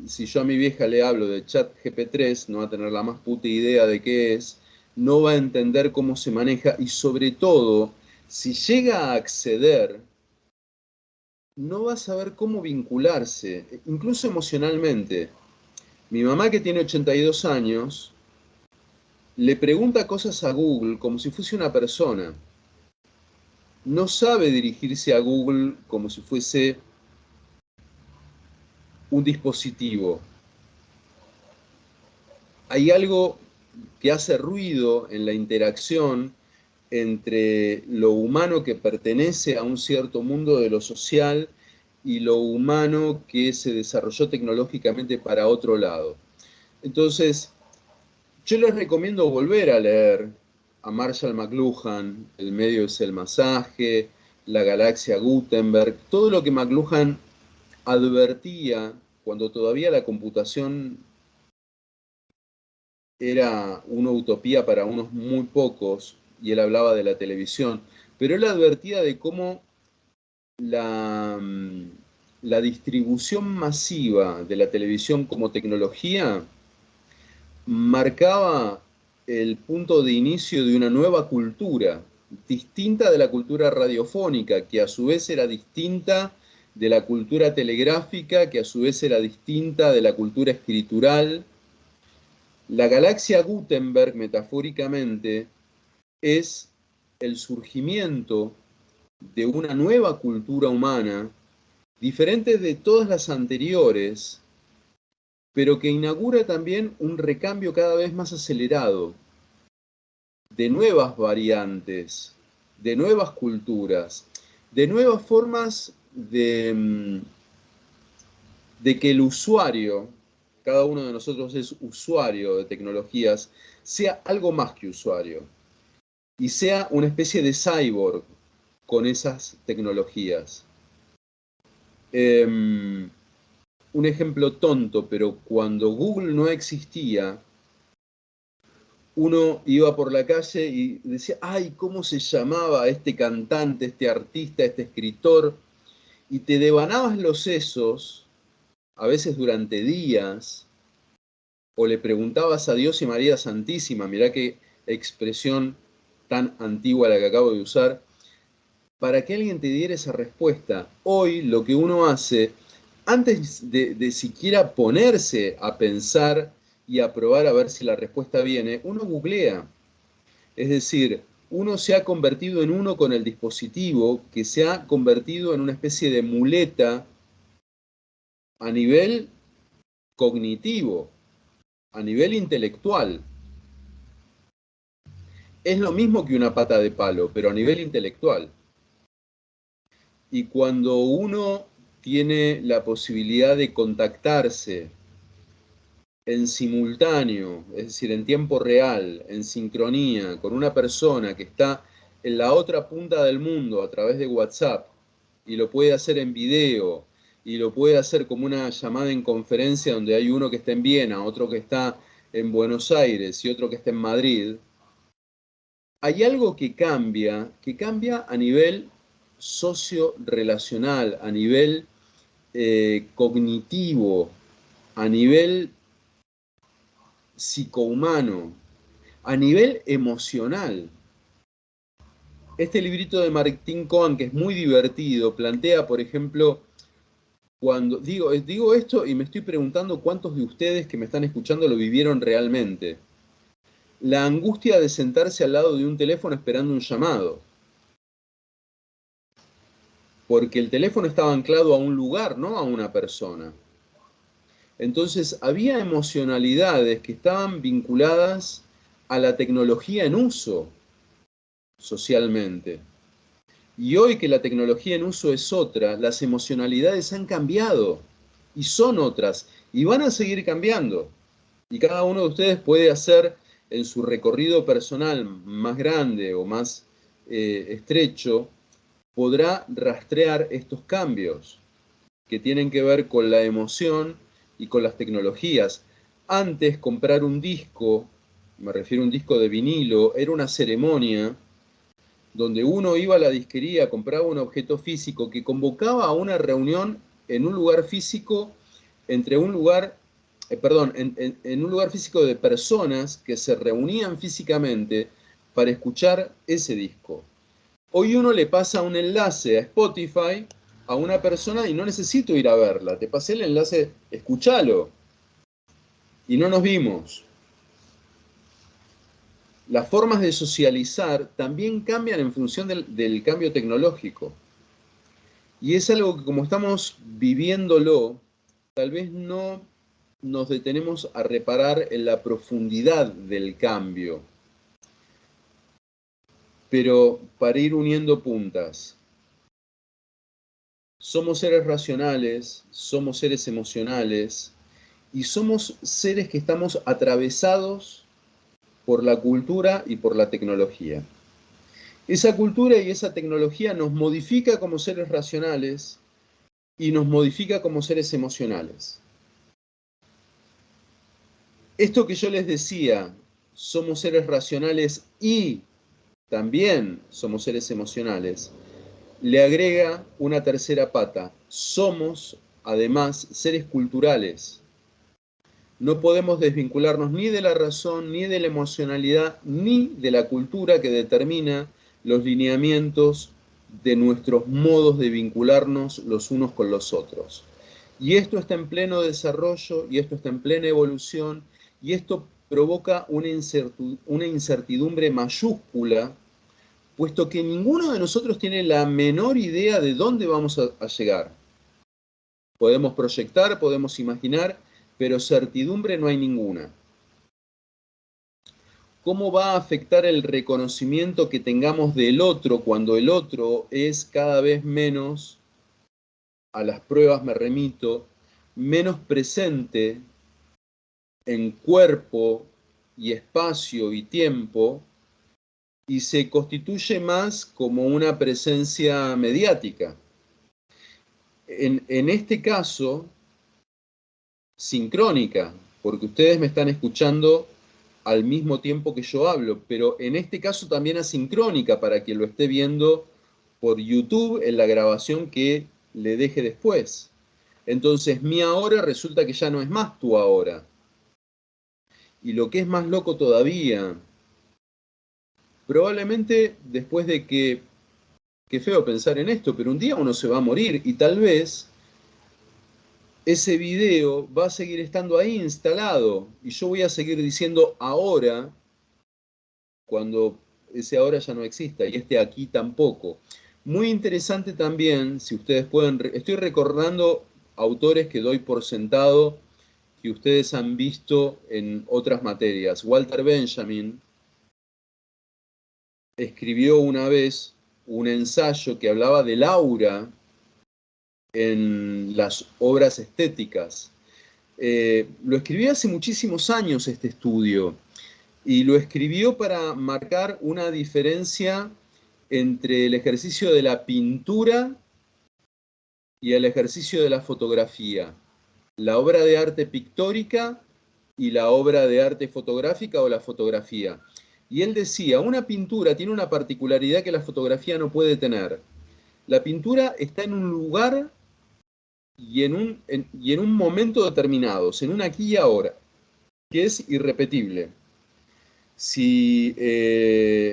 si yo a mi vieja le hablo de ChatGPT, no va a tener la más puta idea de qué es, no va a entender cómo se maneja y sobre todo, si llega a acceder, no va a saber cómo vincularse, incluso emocionalmente. Mi mamá, que tiene 82 años, le pregunta cosas a Google como si fuese una persona. No sabe dirigirse a Google como si fuese un dispositivo. Hay algo que hace ruido en la interacción entre lo humano que pertenece a un cierto mundo de lo social y lo humano que se desarrolló tecnológicamente para otro lado. Entonces, yo les recomiendo volver a leer a Marshall McLuhan, El medio es el masaje, La galaxia Gutenberg, todo lo que McLuhan advertía cuando todavía la computación era una utopía para unos muy pocos, y él hablaba de la televisión, pero él advertía de cómo la, la distribución masiva de la televisión como tecnología marcaba el punto de inicio de una nueva cultura, distinta de la cultura radiofónica, que a su vez era distinta de la cultura telegráfica, que a su vez era distinta de la cultura escritural. La galaxia Gutenberg, metafóricamente, es el surgimiento de una nueva cultura humana, diferente de todas las anteriores, pero que inaugura también un recambio cada vez más acelerado, de nuevas variantes, de nuevas culturas, de nuevas formas de que el usuario, cada uno de nosotros es usuario de tecnologías, sea algo más que usuario y sea una especie de cyborg con esas tecnologías. Un ejemplo tonto, pero cuando Google no existía, uno iba por la calle y decía, ay, ¿cómo se llamaba este cantante, este artista, este escritor? Y te devanabas los sesos, a veces durante días, o le preguntabas a Dios y María Santísima, mirá qué expresión tan antigua la que acabo de usar, para que alguien te diera esa respuesta. Hoy lo que uno hace, antes de siquiera ponerse a pensar y a probar a ver si la respuesta viene, uno googlea. Es decir, uno se ha convertido en uno con el dispositivo, que se ha convertido en una especie de muleta a nivel cognitivo, a nivel intelectual. Es lo mismo que una pata de palo, pero a nivel intelectual. Y cuando uno tiene la posibilidad de contactarse en simultáneo, es decir, en tiempo real, en sincronía, con una persona que está en la otra punta del mundo a través de WhatsApp, y lo puede hacer en video, y lo puede hacer como una llamada en conferencia donde hay uno que está en Viena, otro que está en Buenos Aires y otro que está en Madrid, hay algo que cambia a nivel socio-relacional, a nivel cognitivo, a nivel psicohumano, a nivel emocional. Este librito de Martín Cohen, que es muy divertido, plantea, por ejemplo, cuando digo esto y me estoy preguntando cuántos de ustedes que me están escuchando lo vivieron realmente. La angustia de sentarse al lado de un teléfono esperando un llamado. Porque el teléfono estaba anclado a un lugar, no a una persona. Entonces había emocionalidades que estaban vinculadas a la tecnología en uso socialmente. Y hoy que la tecnología en uso es otra, las emocionalidades han cambiado y son otras y van a seguir cambiando. Y cada uno de ustedes puede hacer en su recorrido personal más grande o más estrecho, podrá rastrear estos cambios que tienen que ver con la emoción y con las tecnologías. Antes, comprar un disco, me refiero a un disco de vinilo, era una ceremonia donde uno iba a la disquería, compraba un objeto físico que convocaba a una reunión en un lugar físico, entre un lugar, en un lugar físico de personas que se reunían físicamente para escuchar ese disco. Hoy uno le pasa un enlace a Spotify a una persona y no necesito ir a verla. Te pasé el enlace, escúchalo. Y no nos vimos. Las formas de socializar también cambian en función del cambio tecnológico. Y es algo que como estamos viviéndolo, tal vez no nos detenemos a reparar en la profundidad del cambio. Pero para ir uniendo puntas, somos seres racionales, somos seres emocionales y somos seres que estamos atravesados por la cultura y por la tecnología. Esa cultura y esa tecnología nos modifica como seres racionales y nos modifica como seres emocionales. Esto que yo les decía, somos seres racionales y también somos seres emocionales, le agrega una tercera pata. Somos, además, seres culturales. No podemos desvincularnos ni de la razón, ni de la emocionalidad, ni de la cultura que determina los lineamientos de nuestros modos de vincularnos los unos con los otros. Y esto está en pleno desarrollo, y esto está en plena evolución, y esto provoca una incertidumbre mayúscula, puesto que ninguno de nosotros tiene la menor idea de dónde vamos a llegar. Podemos proyectar, podemos imaginar, pero certidumbre no hay ninguna. ¿Cómo va a afectar el reconocimiento que tengamos del otro cuando el otro es cada vez menos, a las pruebas me remito, menos presente en cuerpo y espacio y tiempo y se constituye más como una presencia mediática? En este caso, sincrónica, porque ustedes me están escuchando al mismo tiempo que yo hablo, pero en este caso también asincrónica para quien lo esté viendo por YouTube en la grabación que le deje después. Entonces mi ahora resulta que ya no es más tu ahora. Y lo que es más loco todavía, probablemente después de que, qué feo pensar en esto, pero un día uno se va a morir y tal vez ese video va a seguir estando ahí instalado y yo voy a seguir diciendo ahora cuando ese ahora ya no exista y este aquí tampoco. Muy interesante también, si ustedes pueden, estoy recordando autores que doy por sentado que ustedes han visto en otras materias. Walter Benjamin escribió una vez un ensayo que hablaba del aura en las obras estéticas. Lo escribió hace muchísimos años este estudio y lo escribió para marcar una diferencia entre el ejercicio de la pintura y el ejercicio de la fotografía, la obra de arte pictórica y la obra de arte fotográfica o la fotografía. Y él decía, una pintura tiene una particularidad que la fotografía no puede tener. La pintura está en un lugar y en un momento determinados, en un aquí y ahora, que es irrepetible. Si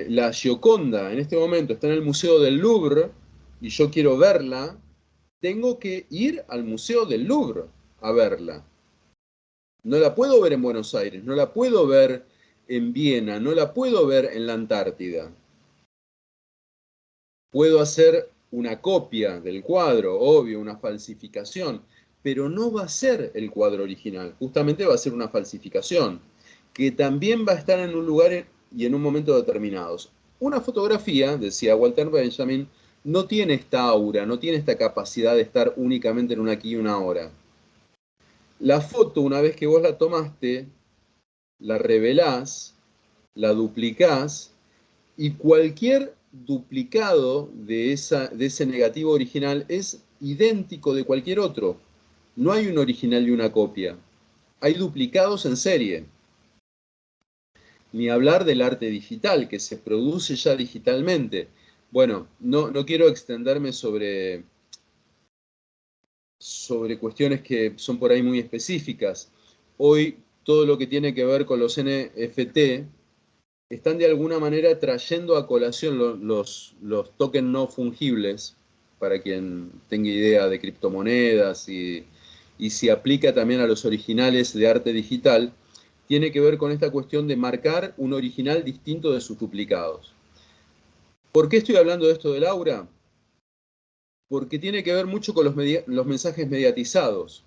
la Gioconda en este momento está en el Museo del Louvre y yo quiero verla, tengo que ir al Museo del Louvre a verla. No la puedo ver en Buenos Aires, no la puedo ver en Viena, no la puedo ver en la Antártida. Puedo hacer una copia del cuadro, obvio, una falsificación, pero no va a ser el cuadro original, justamente va a ser una falsificación, que también va a estar en un lugar y en un momento determinados. Una fotografía, decía Walter Benjamin, no tiene esta aura, no tiene esta capacidad de estar únicamente en un aquí y una ahora. La foto, una vez que vos la tomaste, la revelás, la duplicás y cualquier duplicado de ese negativo original es idéntico de cualquier otro. No hay un original y una copia. Hay duplicados en serie. Ni hablar del arte digital, que se produce ya digitalmente. Bueno, no quiero extenderme sobre cuestiones que son por ahí muy específicas. Hoy todo lo que tiene que ver con los NFT están de alguna manera trayendo a colación los tokens no fungibles, para quien tenga idea de criptomonedas y si aplica también a los originales de arte digital, tiene que ver con esta cuestión de marcar un original distinto de sus duplicados. ¿Por qué estoy hablando de esto del aura? Porque tiene que ver mucho con los mensajes mediatizados.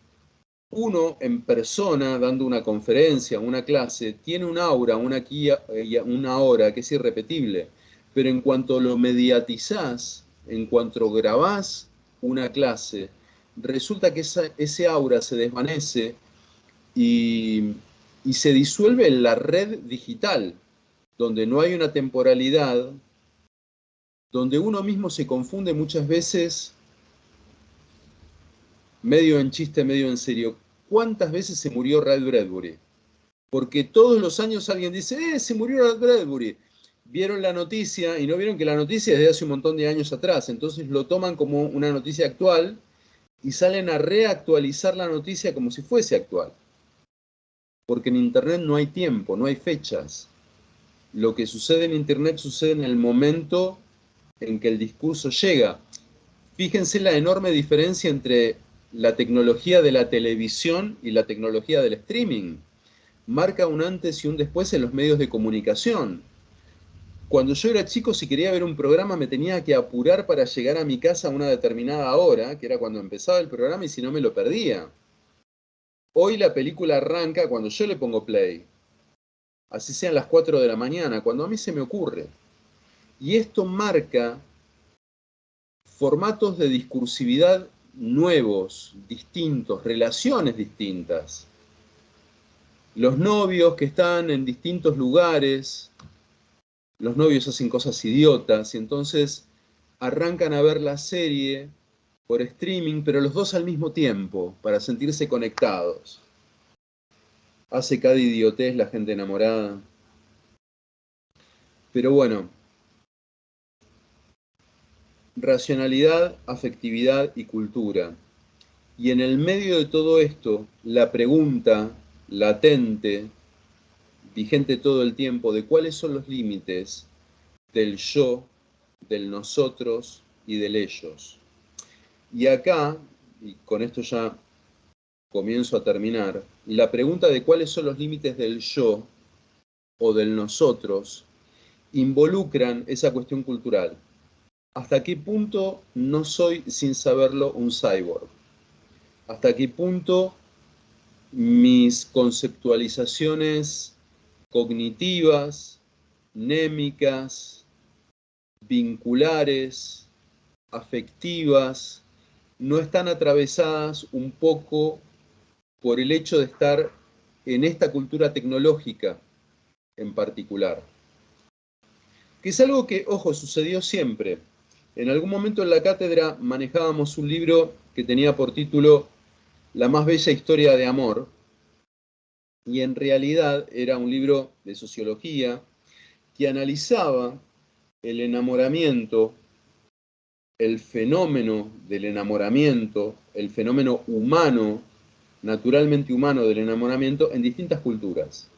Uno en persona, dando una conferencia, una clase, tiene un aura, una hora que es irrepetible. Pero en cuanto lo mediatizás, en cuanto grabás una clase, resulta que ese aura se desvanece y, y se disuelve en la red digital, donde no hay una temporalidad, donde uno mismo se confunde muchas veces, medio en chiste, medio en serio. ¿Cuántas veces se murió Ray Bradbury? Porque todos los años alguien dice, se murió Ray Bradbury. Vieron la noticia y no vieron que la noticia es de hace un montón de años atrás. Entonces lo toman como una noticia actual y salen a reactualizar la noticia como si fuese actual. Porque en Internet no hay tiempo, no hay fechas. Lo que sucede en Internet sucede en el momento en que el discurso llega. Fíjense la enorme diferencia entre la tecnología de la televisión y la tecnología del streaming. Marca un antes y un después en los medios de comunicación. Cuando yo era chico, si quería ver un programa, me tenía que apurar para llegar a mi casa a una determinada hora, que era cuando empezaba el programa, y si no me lo perdía. Hoy la película arranca cuando yo le pongo play, así sean las 4 de la mañana, cuando a mí se me ocurre. Y esto marca formatos de discursividad nuevos, distintos, relaciones distintas. Los novios que están en distintos lugares, los novios hacen cosas idiotas y entonces arrancan a ver la serie por streaming, pero los dos al mismo tiempo, para sentirse conectados. Hace cada idiotez la gente enamorada. Pero bueno, racionalidad, afectividad y cultura. Y en el medio de todo esto, la pregunta latente, vigente todo el tiempo, de cuáles son los límites del yo, del nosotros y del ellos. Y acá, y con esto ya comienzo a terminar, la pregunta de cuáles son los límites del yo o del nosotros involucran esa cuestión cultural. ¿Hasta qué punto no soy, sin saberlo, un cyborg? ¿Hasta qué punto mis conceptualizaciones cognitivas, némicas, vinculares, afectivas, no están atravesadas un poco por el hecho de estar en esta cultura tecnológica en particular? Que es algo que, ojo, sucedió siempre. En algún momento en la cátedra manejábamos un libro que tenía por título La más bella historia de amor, y en realidad era un libro de sociología que analizaba el enamoramiento, el fenómeno del enamoramiento, el fenómeno humano, naturalmente humano del enamoramiento en distintas culturas.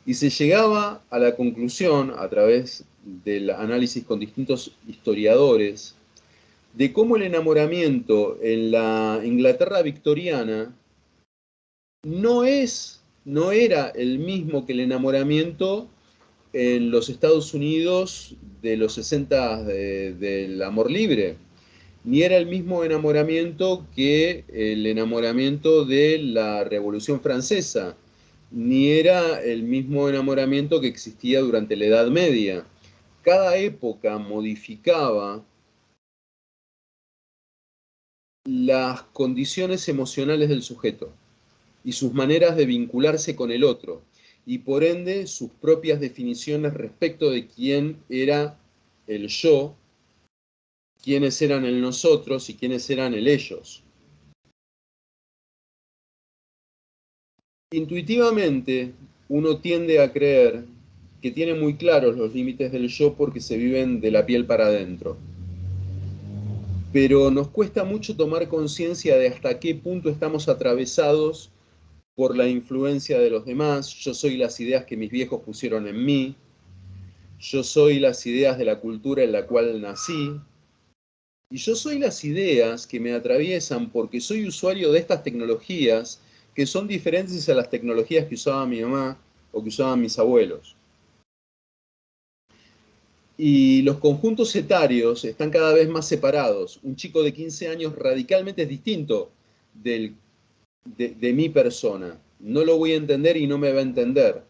Y se llegaba a la conclusión, a través del análisis con distintos historiadores, de cómo el enamoramiento en la Inglaterra victoriana no era el mismo que el enamoramiento en los Estados Unidos de los 60 del amor libre, ni era el mismo enamoramiento que el enamoramiento de la Revolución Francesa, ni era el mismo enamoramiento que existía durante la Edad Media. Cada época modificaba las condiciones emocionales del sujeto y sus maneras de vincularse con el otro, y por ende sus propias definiciones respecto de quién era el yo, quiénes eran el nosotros y quiénes eran el ellos. Intuitivamente, uno tiende a creer que tiene muy claros los límites del yo porque se viven de la piel para adentro. Pero nos cuesta mucho tomar conciencia de hasta qué punto estamos atravesados por la influencia de los demás. Yo soy las ideas que mis viejos pusieron en mí. Yo soy las ideas de la cultura en la cual nací. Y yo soy las ideas que me atraviesan porque soy usuario de estas tecnologías que son diferentes a las tecnologías que usaba mi mamá o que usaban mis abuelos. Y los conjuntos etarios están cada vez más separados. Un chico de 15 años radicalmente es distinto de mi persona. No lo voy a entender y no me va a entender.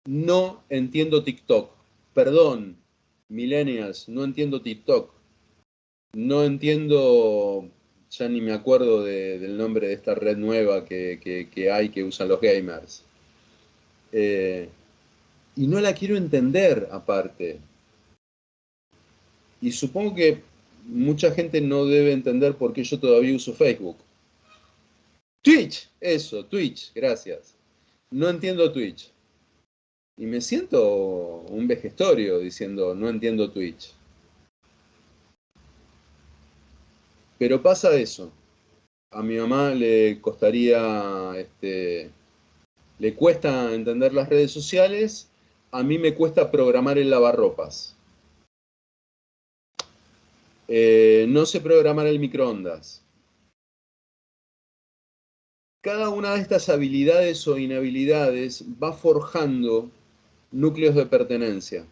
No entiendo TikTok. Perdón, millennials, no entiendo TikTok. No entiendo, ya ni me acuerdo del nombre de esta red nueva que hay que usan los gamers. Y no la quiero entender aparte. Y supongo que mucha gente no debe entender por qué yo todavía uso Facebook. Twitch, eso, Twitch, gracias. No entiendo Twitch. Y me siento un vejestorio diciendo, no entiendo Twitch. Pero pasa eso. A mi mamá le costaría, le cuesta entender las redes sociales, a mí me cuesta programar el lavarropas. No sé programar el microondas. Cada una de estas habilidades o inhabilidades va forjando núcleos de pertenencia,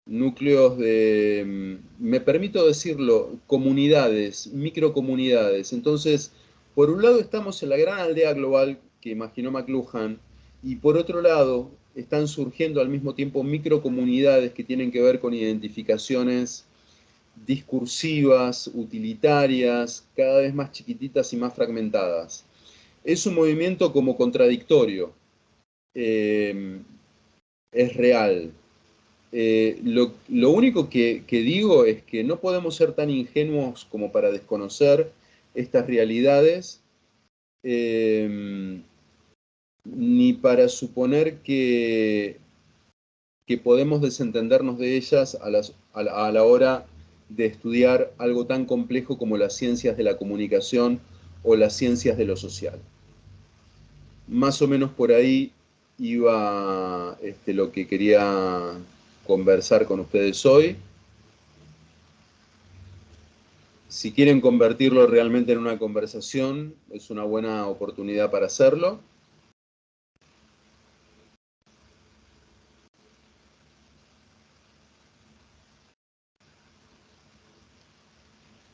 núcleos de, me permito decirlo, comunidades, microcomunidades. Entonces, por un lado estamos en la gran aldea global que imaginó McLuhan, y por otro lado están surgiendo al mismo tiempo microcomunidades que tienen que ver con identificaciones discursivas, utilitarias, cada vez más chiquititas y más fragmentadas. Es un movimiento como contradictorio, eh, es real. Lo único que digo es que no podemos ser tan ingenuos como para desconocer estas realidades, eh, ni para suponer que podemos desentendernos de ellas a la hora de estudiar algo tan complejo como las ciencias de la comunicación o las ciencias de lo social. Más o menos por ahí iba lo que quería conversar con ustedes hoy. Si quieren convertirlo realmente en una conversación, es una buena oportunidad para hacerlo.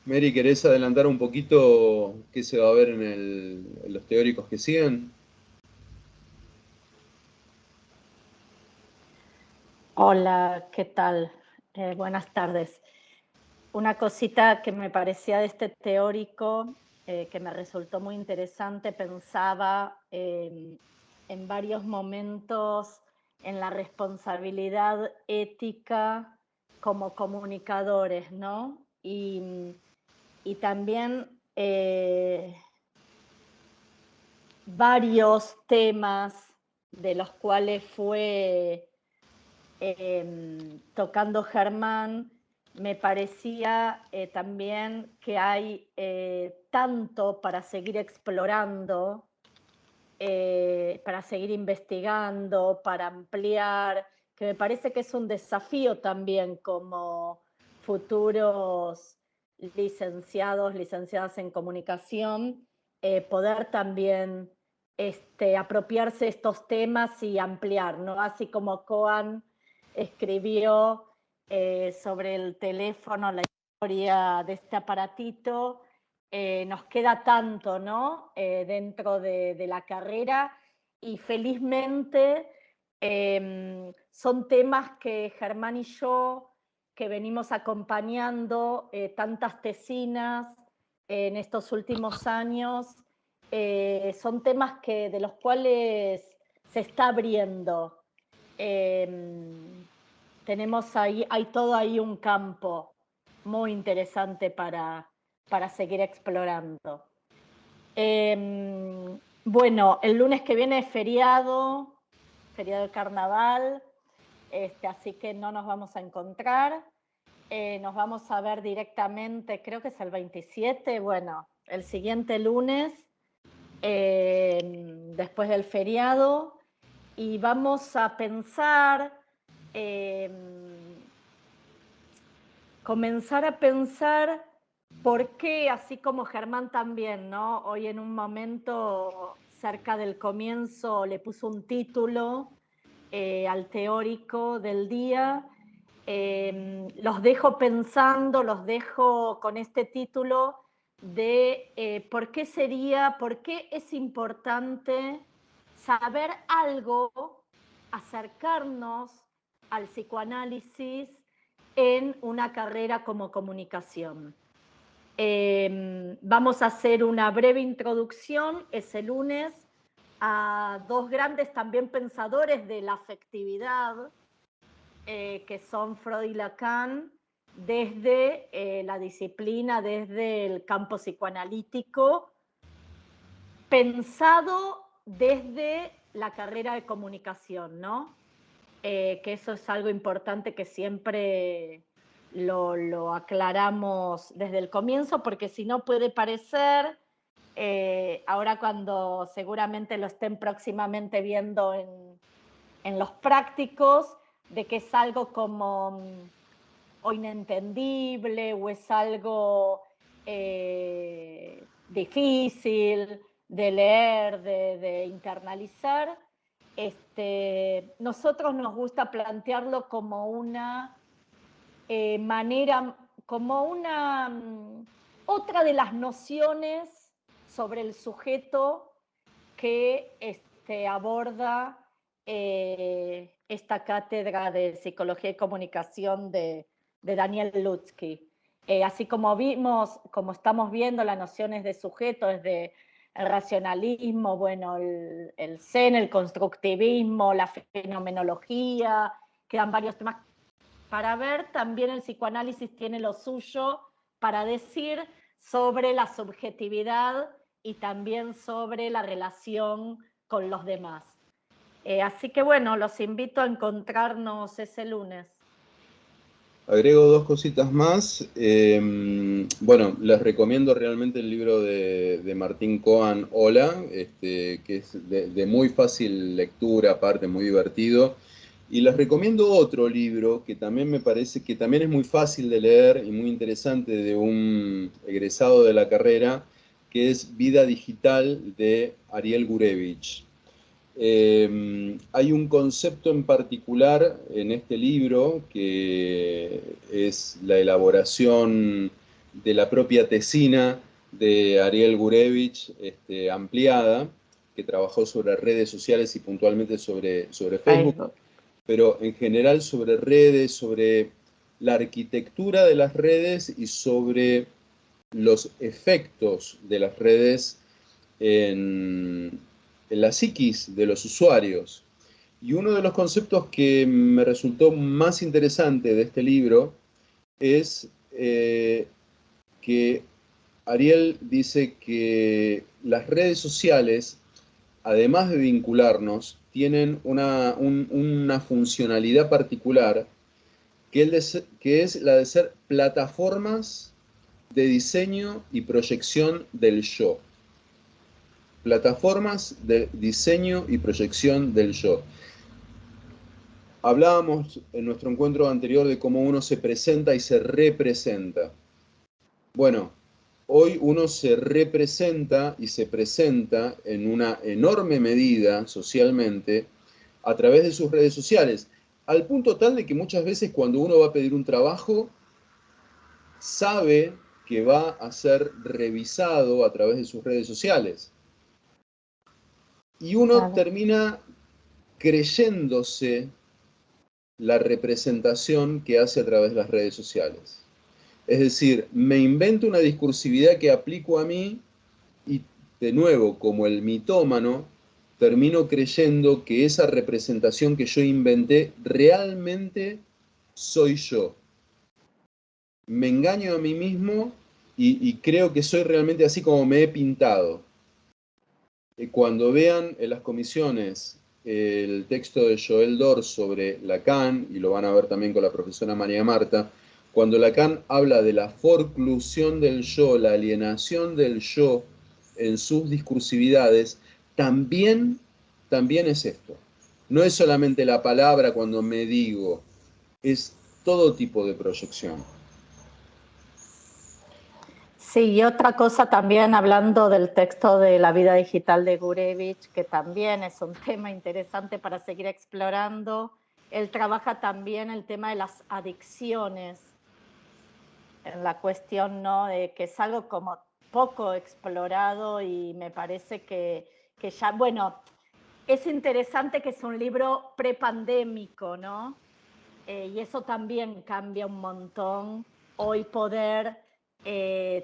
Mary, ¿querés adelantar un poquito qué se va a ver en los teóricos que siguen? Hola, ¿qué tal? Buenas tardes. Una cosita que me parecía de este teórico, que me resultó muy interesante, pensaba en varios momentos en la responsabilidad ética como comunicadores, ¿no? Y también varios temas de los cuales fue tocando Germán, me parecía también que hay tanto para seguir explorando, para seguir investigando, para ampliar, que me parece que es un desafío también como futuros licenciados, licenciadas en comunicación, poder también apropiarse de estos temas y ampliar, ¿no? Así como Cohen escribió sobre el teléfono, la historia de este aparatito, nos queda tanto, ¿no? Dentro de la carrera y felizmente son temas que Germán y yo, que venimos acompañando tantas tesinas en estos últimos años, son temas de los cuales se está abriendo. tenemos ahí, hay todo ahí un campo muy interesante para seguir explorando. Bueno, el lunes que viene es feriado de carnaval, así que no nos vamos a encontrar. Nos vamos a ver directamente, creo que es el 27, bueno, el siguiente lunes, después del feriado, y vamos a pensar, comenzar a pensar por qué, así como Germán también, ¿no? Hoy en un momento cerca del comienzo le puso un título al teórico del día. Los dejo pensando, los dejo con este título de por qué es importante saber algo, acercarnos al psicoanálisis en una carrera como comunicación. Vamos a hacer una breve introducción ese lunes a dos grandes también pensadores de la afectividad, que son Freud y Lacan, desde la disciplina, desde el campo psicoanalítico, pensado desde la carrera de comunicación, ¿no? Que eso es algo importante que siempre lo aclaramos desde el comienzo, porque si no puede parecer, ahora cuando seguramente lo estén próximamente viendo en los prácticos, de que es algo como o inentendible o es algo difícil de leer, de internalizar. Nosotros nos gusta plantearlo como una manera, como una otra de las nociones sobre el sujeto que aborda esta cátedra de Psicología y Comunicación de Daniel Lutzky. Así como vimos, como estamos viendo las nociones de sujeto desde el racionalismo, bueno, el Zen, el constructivismo, la fenomenología, quedan varios temas para ver. También el psicoanálisis tiene lo suyo para decir sobre la subjetividad y también sobre la relación con los demás. Así que bueno, los invito a encontrarnos ese lunes. Agrego dos cositas más. Bueno, les recomiendo realmente el libro de Martín Cohen, Hola, que es de muy fácil lectura, aparte muy divertido. Y les recomiendo otro libro que también me parece que también es muy fácil de leer y muy interesante, de un egresado de la carrera, que es Vida Digital, de Ariel Gurevich. Hay un concepto en particular en este libro que es la elaboración de la propia tesina de Ariel Gurevich, ampliada, que trabajó sobre redes sociales y puntualmente sobre Facebook, pero en general sobre redes, sobre la arquitectura de las redes y sobre los efectos de las redes en la psiquis de los usuarios. Y uno de los conceptos que me resultó más interesante de este libro es que Ariel dice que las redes sociales, además de vincularnos, tienen una funcionalidad particular que es la de ser plataformas de diseño y proyección del yo. Plataformas de diseño y proyección del yo. Hablábamos en nuestro encuentro anterior de cómo uno se presenta y se representa. Bueno, hoy uno se representa y se presenta en una enorme medida socialmente a través de sus redes sociales, al punto tal de que muchas veces cuando uno va a pedir un trabajo, sabe que va a ser revisado a través de sus redes sociales. Y uno termina creyéndose la representación que hace a través de las redes sociales. Es decir, me invento una discursividad que aplico a mí y, de nuevo, como el mitómano, termino creyendo que esa representación que yo inventé realmente soy yo. Me engaño a mí mismo y creo que soy realmente así como me he pintado. Cuando vean en las comisiones el texto de Joel Dors sobre Lacan, y lo van a ver también con la profesora María Marta, cuando Lacan habla de la forclusión del yo, la alienación del yo en sus discursividades, también es esto. No es solamente la palabra cuando me digo, es todo tipo de proyección. Sí, y otra cosa también, hablando del texto de La vida digital de Gurevich, que también es un tema interesante para seguir explorando, él trabaja también el tema de las adicciones, en la cuestión, ¿no?, de que es algo como poco explorado, y me parece que ya, bueno, es interesante que es un libro prepandémico, ¿no? Y eso también cambia un montón. Hoy poder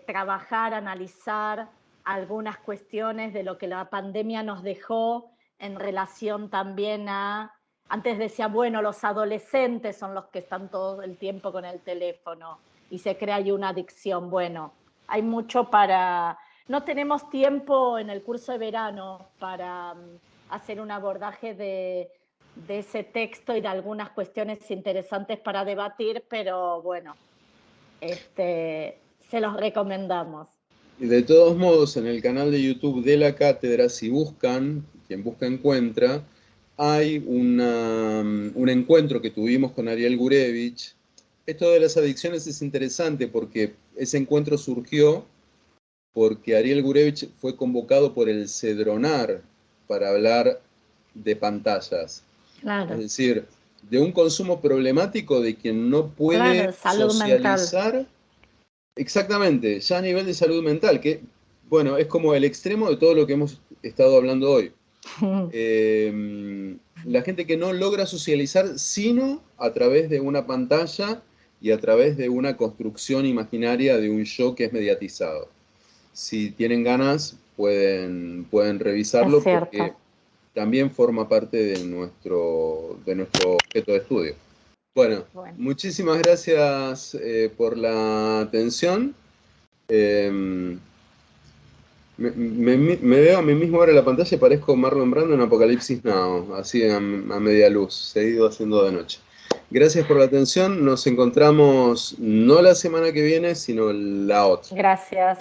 trabajar, analizar algunas cuestiones de lo que la pandemia nos dejó en relación también a, antes decía, bueno, los adolescentes son los que están todo el tiempo con el teléfono y se crea ahí una adicción. Bueno, hay mucho para, no tenemos tiempo en el curso de verano para hacer un abordaje de ese texto y de algunas cuestiones interesantes para debatir, pero bueno, se los recomendamos. Y de todos modos, en el canal de YouTube de la cátedra, si buscan, quien busca encuentra, hay un encuentro que tuvimos con Ariel Gurevich. Esto de las adicciones es interesante porque ese encuentro surgió porque Ariel Gurevich fue convocado por el Cedronar para hablar de pantallas. Claro, Es decir, de un consumo problemático de quien no claro, puede salud mental. socializar. Exactamente, ya a nivel de salud mental, que, bueno, es como el extremo de todo lo que hemos estado hablando hoy. La gente que no logra socializar sino a través de una pantalla y a través de una construcción imaginaria de un yo que es mediatizado. Si tienen ganas, pueden Es revisarlo porque cierto. también forma parte de nuestro objeto de estudio. Bueno, Bueno, muchísimas gracias por la atención. Eh, me veo a mí mismo ahora en la pantalla y parezco Marlon Brando en Apocalipsis Now, así a media luz, seguido haciendo de noche. Gracias por la atención, nos encontramos no la semana que viene, sino la otra. gracias.